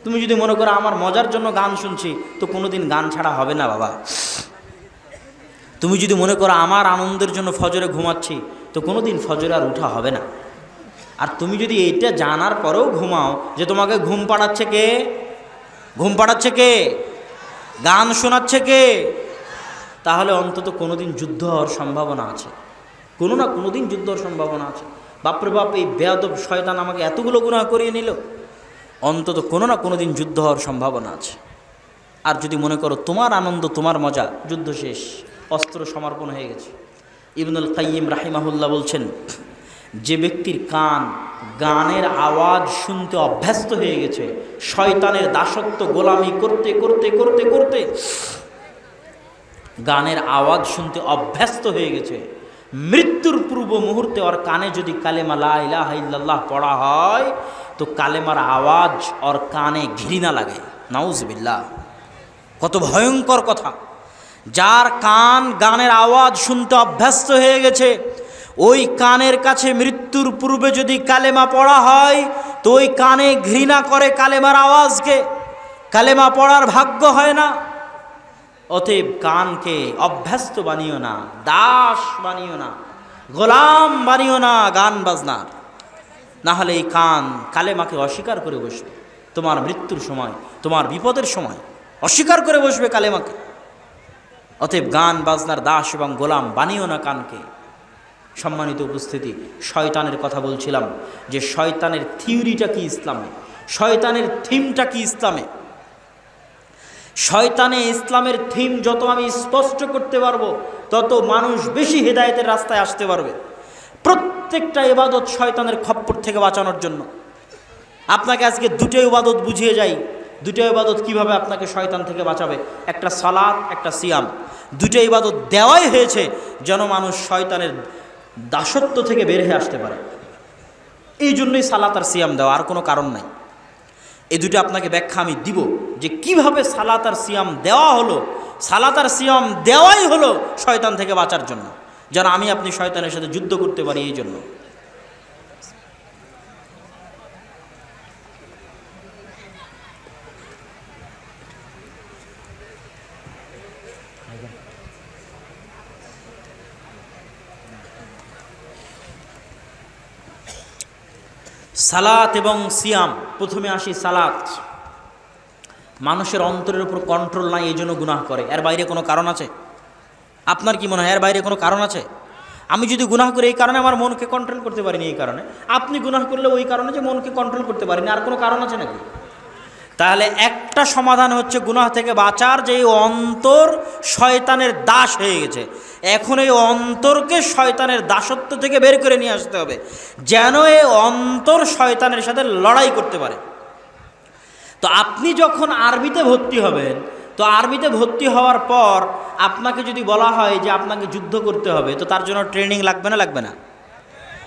S1: তুমি যদি মনে করো আমার মজার জন্য গান শুনছি, তো কোনোদিন গান ছাড়া হবে না বাবা। তুমি যদি মনে করো আমার আনন্দের জন্য ফজরে ঘুমাচ্ছি, তো কোনোদিন ফজরে আর উঠা হবে না। আর তুমি যদি এইটা জানার পরেও ঘুমাও যে তোমাকে ঘুম পাড়াচ্ছে কে, ঘুম পাড়াচ্ছে কে, গান শোনাচ্ছে কে, তাহলে অন্তত কোনোদিন যুদ্ধ হওয়ার সম্ভাবনা আছে, কোনো না কোনো দিন যুদ্ধ হওয়ার সম্ভাবনা আছে। বাপরে বাপ, এই বেয়াদব শয়তান আমাকে এতগুলো গুনাহ করিয়ে নিল, অন্তত কোনো না কোনো দিন যুদ্ধ হওয়ার সম্ভাবনা আছে। আর যদি মনে করো তোমার আনন্দ, তোমার মজা, যুদ্ধ শেষ, অস্ত্র সমর্পণ হয়ে গেছে। ইবনুল কাইয়িম রাহিমাহুল্লাহ বলছেন, যে ব্যক্তির কান গানের আওয়াজ শুনতে অভ্যস্ত হয়ে গেছে, শয়তানের দাসত্ব গোলামি করতে করতে করতে করতে গানের আওয়াজ শুনতে অভ্যস্ত হয়ে গেছে, মৃত্যুর পূর্ব মুহূর্তে ওর কানে যদি কালেমা লা ইলাহা ইল্লাল্লাহ পড়া হয়, তো কালেমার আওয়াজ ওর কানে ঘৃণা লাগে। নাউজুবিল্লাহ, কত ভয়ঙ্কর কথা। যার কান গানের আওয়াজ শুনতে অভ্যস্ত হয়ে গেছে, ওই কানের কাছে মৃত্যুর পূর্বে যদি কালেমা পড়া হয়, তো ওই কানে ঘৃণা করে কালেমার আওয়াজকে, কালেমা পড়ার ভাগ্য হয় না। অতএব কানকে অভ্যস্ত বানিও না, দাস বানিও না, গোলাম বানিও না গান বাজনার। না হলে এই কান কালেমাকে অস্বীকার করে বসবে তোমার মৃত্যুর সময়, তোমার বিপদের সময় অস্বীকার করে বসবে কালেমাকে। অতএব গান বাজনার দাস এবং গোলাম বানিও না কানকে। সম্মানিত উপস্থিতি, শয়তানের কথা বলছিলাম যে শয়তানের থিওরিটা কি ইসলামে, শয়তানের থিমটা কি ইসলামে। শয়তানে ইসলামের থিম যত আমি স্পষ্ট করতে পারবো, তত মানুষ বেশি হেদায়েতের রাস্তায় আসতে পারবে। প্রত্যেকটা ইবাদত শয়তানের খপ্পর থেকে বাঁচানোর জন্য। আপনাকে আজকে দুটো ইবাদত বুঝিয়ে যাই, দুটো ইবাদত কিভাবে আপনাকে শয়তান থেকে বাঁচাবে। একটা সালাত, একটা সিয়াম। দুটো ইবাদত দেওয়াই হয়েছে যেন মানুষ শয়তানের দাসত্ব থেকে বের হয়ে আসতে পারে। এই জন্যই সালাত আর সিয়াম দেওয়া, আর কোনো কারণ নাই। এই দুটো আপনাকে ব্যাখ্যা আমি দিব যে কিভাবে সালাত আর সিয়াম দেওয়া হলো। সালাত আর সিয়াম দেওয়াই হলো শয়তান থেকে বাঁচার জন্য, যেন আমি আপনি শয়তানের সাথে যুদ্ধ করতে পারি। এই জন্য সালাত এবং সিয়াম। প্রথমে আসি সালাত। মানুষের অন্তরের উপর কন্ট্রোল নাই, এই জন্য গুনাহ করে। এর বাইরে কোনো কারণ আছে? আপনার কি মনে হয় এর বাইরে কোনো কারণ আছে? আমি যদি গুনাহ করি এই কারণে আমার মনকে কন্ট্রোল করতে পারিনি, এই কারণে। আপনি গুনাহ করলে ওই কারণে যে মনকে কন্ট্রোল করতে পারিনি, আর কোনো কারণ আছে নাকি? তাহলে একটা সমাধান হচ্ছে গুনাহ থেকে বাঁচার, যে এই অন্তর শয়তানের দাস হয়ে গেছে। এখন এই অন্তরকে শয়তানের দাসত্ব থেকে বের করে নিয়ে আসতে হবে, যেন এই অন্তর শয়তানের সাথে লড়াই করতে পারে। তো আপনি যখন আরবিতে ভর্তি হবেন, তো আরবিতে ভর্তি হওয়ার পর আপনাকে যদি বলা হয় যে আপনাকে যুদ্ধ করতে হবে, তো তার জন্য ট্রেনিং লাগবে না? লাগবে না?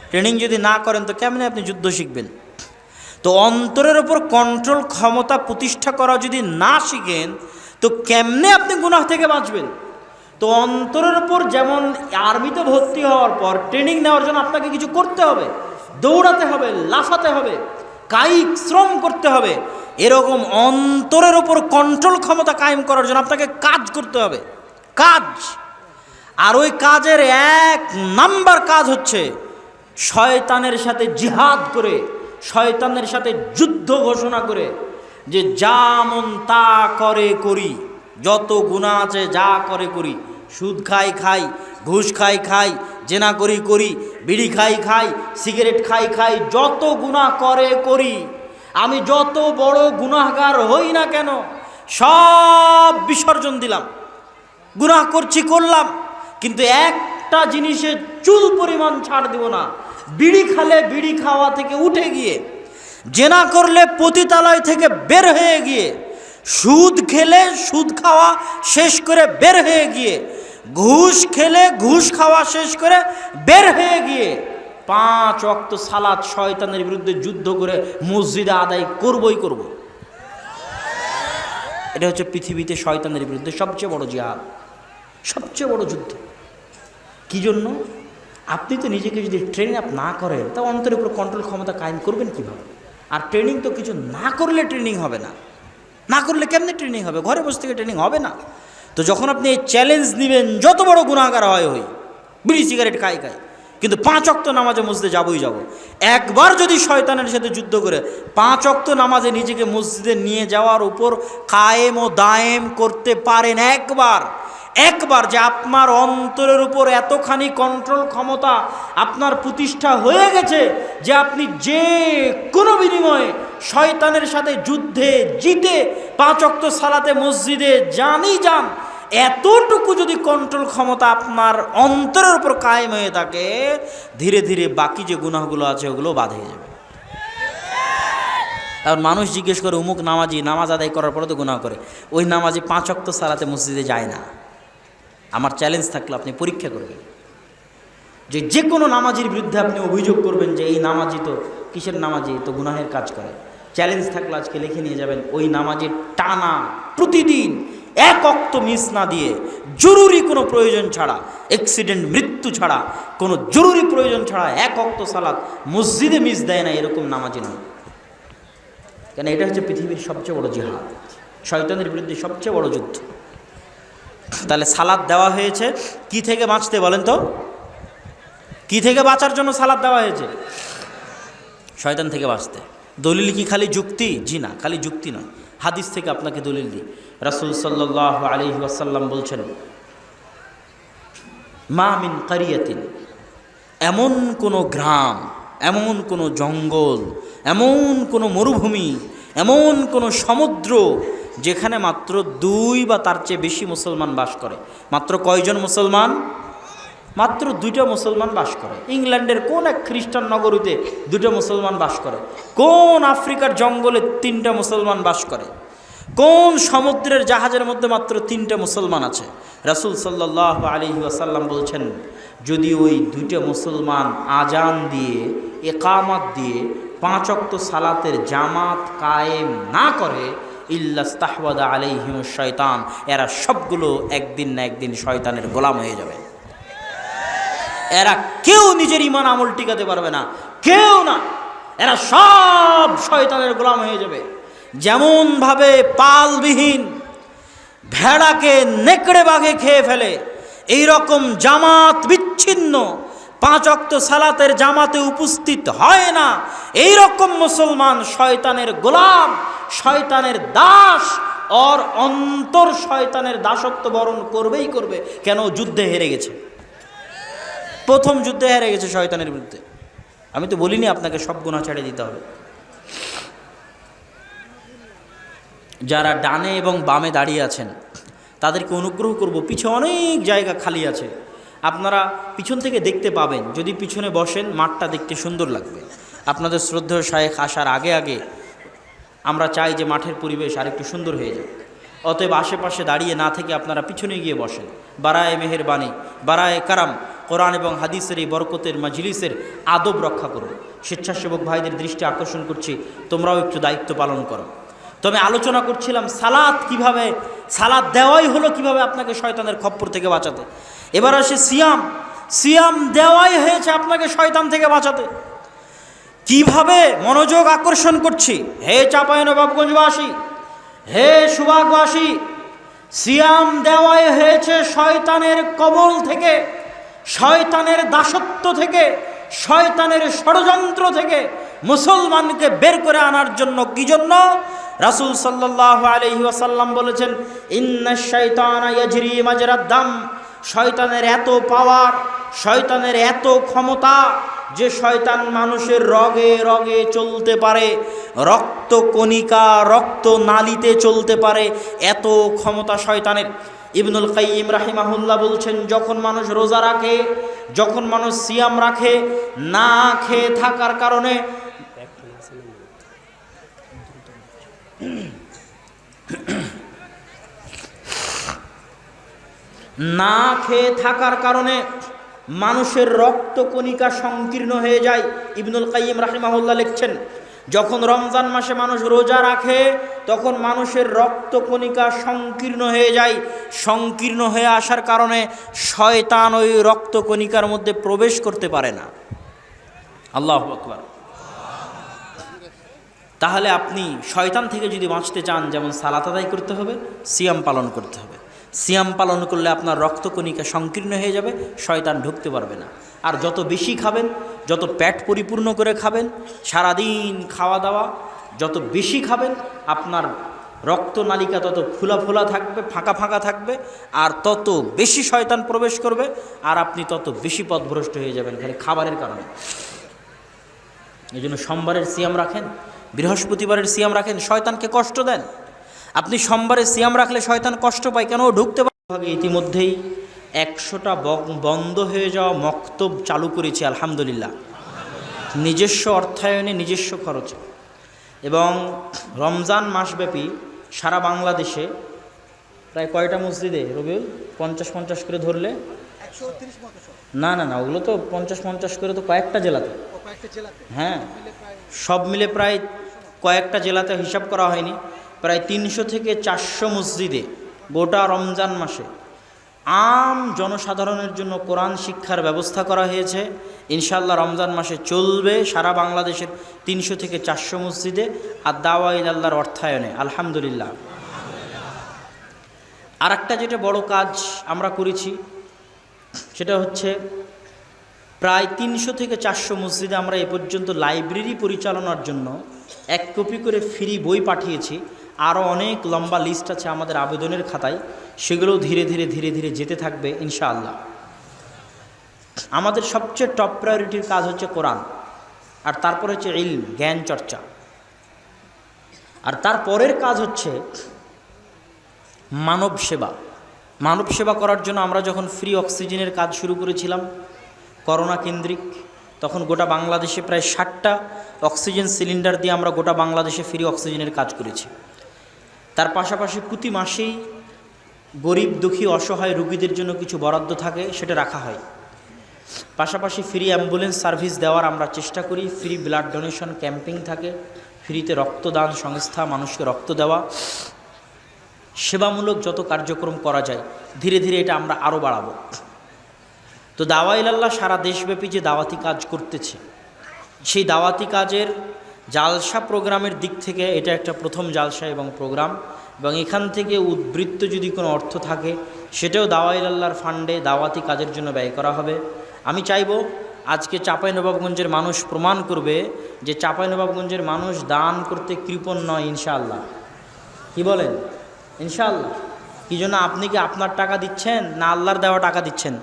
S1: ট্রেনিং যদি না করেন তো কেমনে আপনি যুদ্ধ শিখবেন? তো অন্তরের ওপর কন্ট্রোল ক্ষমতা প্রতিষ্ঠা করা যদি না শিখেন, তো কেমনে আপনি গুনাহ থেকে বাঁচবেন? তো অন্তরের ওপর যেমন আরবিতে ভর্তি হওয়ার পর ট্রেনিং নেওয়ার জন্য আপনাকে কিছু করতে হবে, দৌড়াতে হবে, লাফাতে হবে, কায়িক শ্রম করতে হবে, এরকম অন্তরের ওপর কন্ট্রোল ক্ষমতা কায়েম করার জন্য আপনাকে কাজ করতে হবে, কাজ। আর ওই কাজের এক নাম্বার কাজ হচ্ছে শয়তানের সাথে জিহাদ করে, শয়তানের সাথে যুদ্ধ ঘোষণা করে যে যা মন তা করে করি, যত গুনাহ আছে যা করে করি, সুদ খাই খাই, ঘুষ খাই খাই, জেনা করি করি, বিড়ি খাই খাই, সিগারেট খাই খাই, যত গুনাহ করে করি, আমি যত বড় গুনাহগার হই না কেন সব বিসর্জন দিলাম। গুনাহ করছি করলাম, কিন্তু একটা জিনিসে চুল পরিমাণ ছাড় দিব না। বিড়ি খালে বিড়ি খাওয়া থেকে উঠে গিয়ে, জেনা করলে পতিতালয় থেকে বের হয়ে গিয়ে, সুদ খেলে সুদ খাওয়া শেষ করে বের হয়ে গিয়ে, ঘুষ খেলে ঘুষ খাওয়া শেষ করে বের হয়ে গিয়ে 5 ওয়াক্ত সালাত শয়তানের বিরুদ্ধে যুদ্ধ করে মসজিদে আদায় করবই করব। এটা হচ্ছে পৃথিবীতে শয়তানের বিরুদ্ধে সবচেয়ে বড় জিহাদ, সবচেয়ে বড় যুদ্ধ। কি জন্য? আপনি তো নিজেকে যদি ট্রেনিং আপ না করেন তা অন্তরের উপর কন্ট্রোল ক্ষমতা কায়েম করবেন কিভাবে? আর ট্রেনিং তো কিছু না করলে ট্রেনিং হবে না, না করলে কেমনে ট্রেনিং হবে? ঘরে বসে থেকে ট্রেনিং হবে না। তো যখন আপনি এই চ্যালেঞ্জ নেবেন, যত বড় গুনাহগার হয় হই, বিড়ি সিগারেট খাই খাই, কিন্তু 5 ওয়াক্ত নামাজে মসজিদে যাবই যাব। একবার যদি শয়তানের সাথে যুদ্ধ করে 5 ওয়াক্ত নামাজে নিজেকে মসজিদে নিয়ে যাওয়ার উপর কায়েম ও দায়েম করতে পারেন, একবার যে আপনার অন্তরের উপর এতখানি কন্ট্রোল ক্ষমতা আপনার প্রতিষ্ঠা হয়ে গেছে যে আপনি যে কোনো বিনিময়ে শয়তানের সাথে যুদ্ধে জিতে 5 ওয়াক্ত সালাতে মসজিদে যানই যান, এতটুকু যদি কন্ট্রোল ক্ষমতা আপনার অন্তরের উপর কায়েম হয়ে থাকে, ধীরে ধীরে বাকি যে গুনাহগুলো আছে ওগুলো বাদ হয়ে যাবে। আর মানুষ জিজ্ঞেস করে অমুক নামাজি নামাজ আদায় করার পরে তো গুনাহ করে, ওই নামাজি 5 ওয়াক্ত সালাতে মসজিদে যায় না। আমার চ্যালেঞ্জ থাকলে আপনি পরীক্ষা করবেন, যে কোনো নামাজির বিরুদ্ধে আপনি অভিযোগ করবেন যে এই নামাজি তো কিসের নামাজি, তো গুনাহের কাজ করে। চ্যালেঞ্জ থাকলে আজকে লিখে নিয়ে যাবেন, ওই নামাজির টানা প্রতিদিন 1 ওয়াক্ত মিস না দিয়ে, জরুরি কোনো প্রয়োজন ছাড়া, অ্যাক্সিডেন্ট মৃত্যু ছাড়া, কোনো জরুরি প্রয়োজন ছাড়া 1 ওয়াক্ত সালাত মসজিদে মিস দেয় না, এরকম নামাজি নয়। কেন? এটা হচ্ছে পৃথিবীর সবচেয়ে বড় জিহাদ, শয়তানের বিরুদ্ধে সবচেয়ে বড় যুদ্ধ। তাহলে সালাত দেওয়া হয়েছে কি থেকে বাঁচতে বলেন তো? কি থেকে বাঁচার জন্য সালাত দেওয়া হয়েছে? শয়তান থেকে বাঁচতে। দলিল কি খালি যুক্তি? জি না, খালি যুক্তি নয়, হাদিস থেকে আপনাকে দলিল দিই। রাসূল সাল্লাল্লাহু আলাইহি ওয়াসাল্লাম বলছেন, মা মিন কারিয়াতিন, এমন কোনো গ্রাম, এমন কোনো জঙ্গল, এমন কোনো মরুভূমি, এমন কোনো সমুদ্র যেখানে মাত্র 2 বা তার চেয়ে বেশি মুসলমান বাস করে। মাত্র কয়জন মুসলমান? মাত্র 2টা মুসলমান বাস করে। ইংল্যান্ডের কোন এক খ্রিস্টান নগরীতে 2টা মুসলমান বাস করে? কোন আফ্রিকার জঙ্গলে 3টা মুসলমান বাস করে? কোন সমুদ্রের জাহাজের মধ্যে মাত্র 3টা মুসলমান আছে? রাসূল সাল্লাল্লাহু আলাইহি ওয়াসাল্লাম বলছেন, যদি ওই 2টা মুসলমান আজান দিয়ে, ইকামত দিয়ে 5 ওয়াক্ত সালাতের জামাত কায়েম না করে, ইল্লাস্তাহওয়াদা আলাইহিমুশ শয়তান, এরা সবগুলো একদিন না একদিন শয়তানের গোলাম হয়ে যাবে। এরা কেউ নিজের ঈমান আমল টিকাতে পারবে না, কেউ না, এরা সব শয়তানের গোলাম হয়ে যাবে। যেমন ভাবে পালবিহীন ভেড়াকে নেকড়ে বাঘে খেয়ে ফেলে, এই রকম জামাত বিচ্ছিন্ন 5 ওয়াক্ত সালাতের জামাতে উপস্থিত হয় না, এই রকম মুসলমান শয়তানের গোলাম, শয়তানের দাস, ওর অন্তর শয়তানের দাসত্ব বরণ করবেই করবে। কেন? যুদ্ধে হেরে গেছে, প্রথম যুদ্ধে হেরে গেছে শয়তানের বিরুদ্ধে। আমি তো বলিনি আপনাকে সব গুনাহ ছেড়ে দিতে হবে। যারা ডানে এবং বামে দাঁড়িয়ে আছেন তাদেরকে অনুগ্রহ করব, পিছনে অনেক জায়গা খালি আছে, আপনারা পিছন থেকে দেখতে পাবেন। যদি পিছনে বসেন মাঠটা দেখতে সুন্দর লাগবে। আপনাদের শ্রদ্ধেয় শায়েখ আসার আগে আগে আমরা চাই যে মাঠের পরিবেশ আরেকটু সুন্দর হয়ে যায়। অতএব আশেপাশে দাঁড়িয়ে না থেকে আপনারা পিছনে গিয়ে বসেন। বারায়ে মেহেরবানি, বারায়ে কারাম, কোরআন এবং হাদিসের এই বরকতের মাজলিসের আদব রক্ষা করুন। স্বেচ্ছাসেবক ভাইদের দৃষ্টি আকর্ষণ করছি, তোমরাও একটু দায়িত্ব পালন করো। তবে আলোচনা করছিলাম সালাত কিভাবে, সালাত দেওয়াই হলো কিভাবে আপনাকে শয়তানের খপ্পর থেকে বাঁচাতে। এবার আসে সিয়াম। সিয়াম দেওয়াই হয়েছে আপনাকে শয়তান থেকে বাঁচাতে। কিভাবে? মনোযোগ আকর্ষণ করছি। হে চাঁপাইনবাবগঞ্জবাসী, হে সুভাগবাসী, সিয়াম দেওয়াই হয়েছে শয়তানের কবল থেকে, শয়তানের দাসত্ব থেকে, শয়তানের ষড়যন্ত্র থেকে মুসলমানকে বের করে আনার জন্য। কি জন্য? রাসূল সাল্লাল্লাহু আলাইহি ওয়াসাল্লাম বলেছেন, ইন্নাশ শাইতানা ইয়াজরি মাজরাদ দাম। শয়তানের এত পাওয়ার, শয়তানের এত ক্ষমতা যে শয়তান মানুষের রগে রগে চলতে পারে, রক্ত কণিকা, রক্ত নালীতে চলতে পারে, এত ক্ষমতা শয়তানের। ইবনুল কাইয়িম রাহিমাহুল্লাহ বলছেন, যখন মানুষ রোজা রাখে, যখন মানুষ সিয়াম রাখে, না খেয়ে থাকার কারণে না খেয়ে থাকার কারণে মানুষের রক্ত কণিকা সংকীর্ণ হয়ে যায়। ইবনুল কাইয়িম রাহিমাহুল্লাহ লিখছেন, যখন রমজান মাসে মানুষ রোজা রাখে তখন মানুষের রক্ত কণিকা সংকীর্ণ হয়ে যায়। সংকীর্ণ হয়ে আসার কারণে শয়তান ওই রক্ত কণিকার মধ্যে প্রবেশ করতে পারে না। আল্লাহু আকবার। তাহলে আপনি শয়তান থেকে যদি বাঁচতে চান, যেমন সালাত আদায় করতে হবে, সিয়াম পালন করতে হবে। সিয়াম পালন করলে আপনার রক্তকণিকা সংকীর্ণ হয়ে যাবে, শয়তান ঢুকতে পারবে না। আর যত বেশি খাবেন, যত পেট পরিপূর্ণ করে খাবেন, সারাদিন খাওয়া দাওয়া যত বেশি খাবেন, আপনার রক্তনালিকা তত ফোলা ফোলা থাকবে, ফাঁকা ফাঁকা থাকবে, আর তত বেশি শয়তান প্রবেশ করবে, আর আপনি তত বেশি পথভ্রষ্ট হয়ে যাবেন খালি খাবারের কারণে। এই জন্য সোমবারের সিয়াম রাখেন, বৃহস্পতিবারের সিয়াম রাখেন, শয়তানকে কষ্ট দেন। আপনি সোমবারে সিয়াম রাখলে শয়তান কষ্ট পায়, কেন? ঢুকতে পারে। ইতিমধ্যেই 100টা বন্ধ হয়ে যাওয়া মক্তব চালু করেছি আলহামদুলিল্লাহ, নিজস্ব অর্থায়নে, নিজস্ব খরচে। এবং রমজান মাসব্যাপী সারা বাংলাদেশে প্রায় কয়টা মসজিদে রবিউল 50-50 করে ধরলে? না না না, ওগুলো তো 50-50 করে তো কয়েকটা জেলাতে। হ্যাঁ, সব মিলে প্রায় কয়েকটা জেলাতে হিসাব করা হয়নি, প্রায় 300 থেকে 400 মসজিদে গোটা রমজান মাসে আম জনসাধারণের জন্য কোরআন শিক্ষার ব্যবস্থা করা হয়েছে। ইনশাআল্লাহ রমজান মাসে চলবে সারা বাংলাদেশের 300 থেকে 400 মসজিদে, আর দাওয়া ইলাল্লাহর অর্থায়নে আলহামদুলিল্লাহ। আর একটা যেটা বড় কাজ আমরা করেছি সেটা হচ্ছে প্রায় 300 থেকে 400 মসজিদে আমরা এ পর্যন্ত লাইব্রেরি পরিচালনার জন্য 1 কপি করে ফ্রি বই পাঠিয়েছি। আরও অনেক লম্বা লিস্ট আছে আমাদের আবেদনের খাতায়, সেগুলোও ধীরে ধীরে ধীরে ধীরে যেতে থাকবে ইনশাআল্লাহ। আমাদের সবচেয়ে টপ প্রায়োরিটির কাজ হচ্ছে কোরআন, আর তারপরে হচ্ছে ইলম, জ্ঞান চর্চা, আর তারপরের কাজ হচ্ছে মানব সেবা। মানব সেবা করার জন্য আমরা যখন ফ্রি অক্সিজেনের কাজ শুরু করেছিলাম করোনা কেন্দ্রিক, তখন গোটা বাংলাদেশে প্রায় 60টা অক্সিজেন সিলিন্ডার দিয়ে আমরা গোটা বাংলাদেশে ফ্রি অক্সিজেনের কাজ করেছি। তার পাশাপাশি প্রতি মাসেই গরিব দুঃখী অসহায় রোগীদের জন্য কিছু বরাদ্দ থাকে, সেটা রাখা হয়। পাশাপাশি ফ্রি অ্যাম্বুলেন্স সার্ভিস দেওয়ার আমরা চেষ্টা করি, ফ্রি ব্লাড ডোনেশন ক্যাম্পিং থাকে, ফ্রিতে রক্তদান সংস্থা, মানুষকে রক্ত দেওয়া, সেবামূলক যত কার্যক্রম করা যায় ধীরে ধীরে এটা আমরা আরও বাড়াবো। তো দাওয়া ইলাল্লাহ সারা দেশব্যাপী যে দাওয়াতি কাজ করতেছে, সেই দাওয়াতি কাজের জালসা প্রোগ্রামের দিক থেকে এটা একটা প্রথম জালসা এবং প্রোগ্রাম, এবং এখান থেকে উদ্বৃত্ত যদি কোনো অর্থ থাকে সেটাও দাওয়া ইলাল্লাহর ফান্ডে দাওয়াতি কাজের জন্য ব্যয় করা হবে। আমি চাইব আজকে চাঁপাইনবাবগঞ্জের মানুষ প্রমাণ করবে যে চাঁপাইনবাবগঞ্জের মানুষ দান করতে কৃপণ নয় ইনশাআল্লাহ। কি বলেন? ইনশাআল্লাহ। কি জন্য? আপনি কি আপনার টাকা দিচ্ছেন না আল্লাহর দেওয়া টাকা দিচ্ছেন?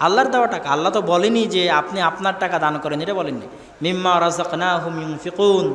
S1: আল্লাহর দেওয়া টাকা। আল্লাহ তো বলেনি যে আপনি আপনার টাকা দান করেন, এটা বলেননি। মিম্মা রাযাকনাহুম ইউনফিকুন,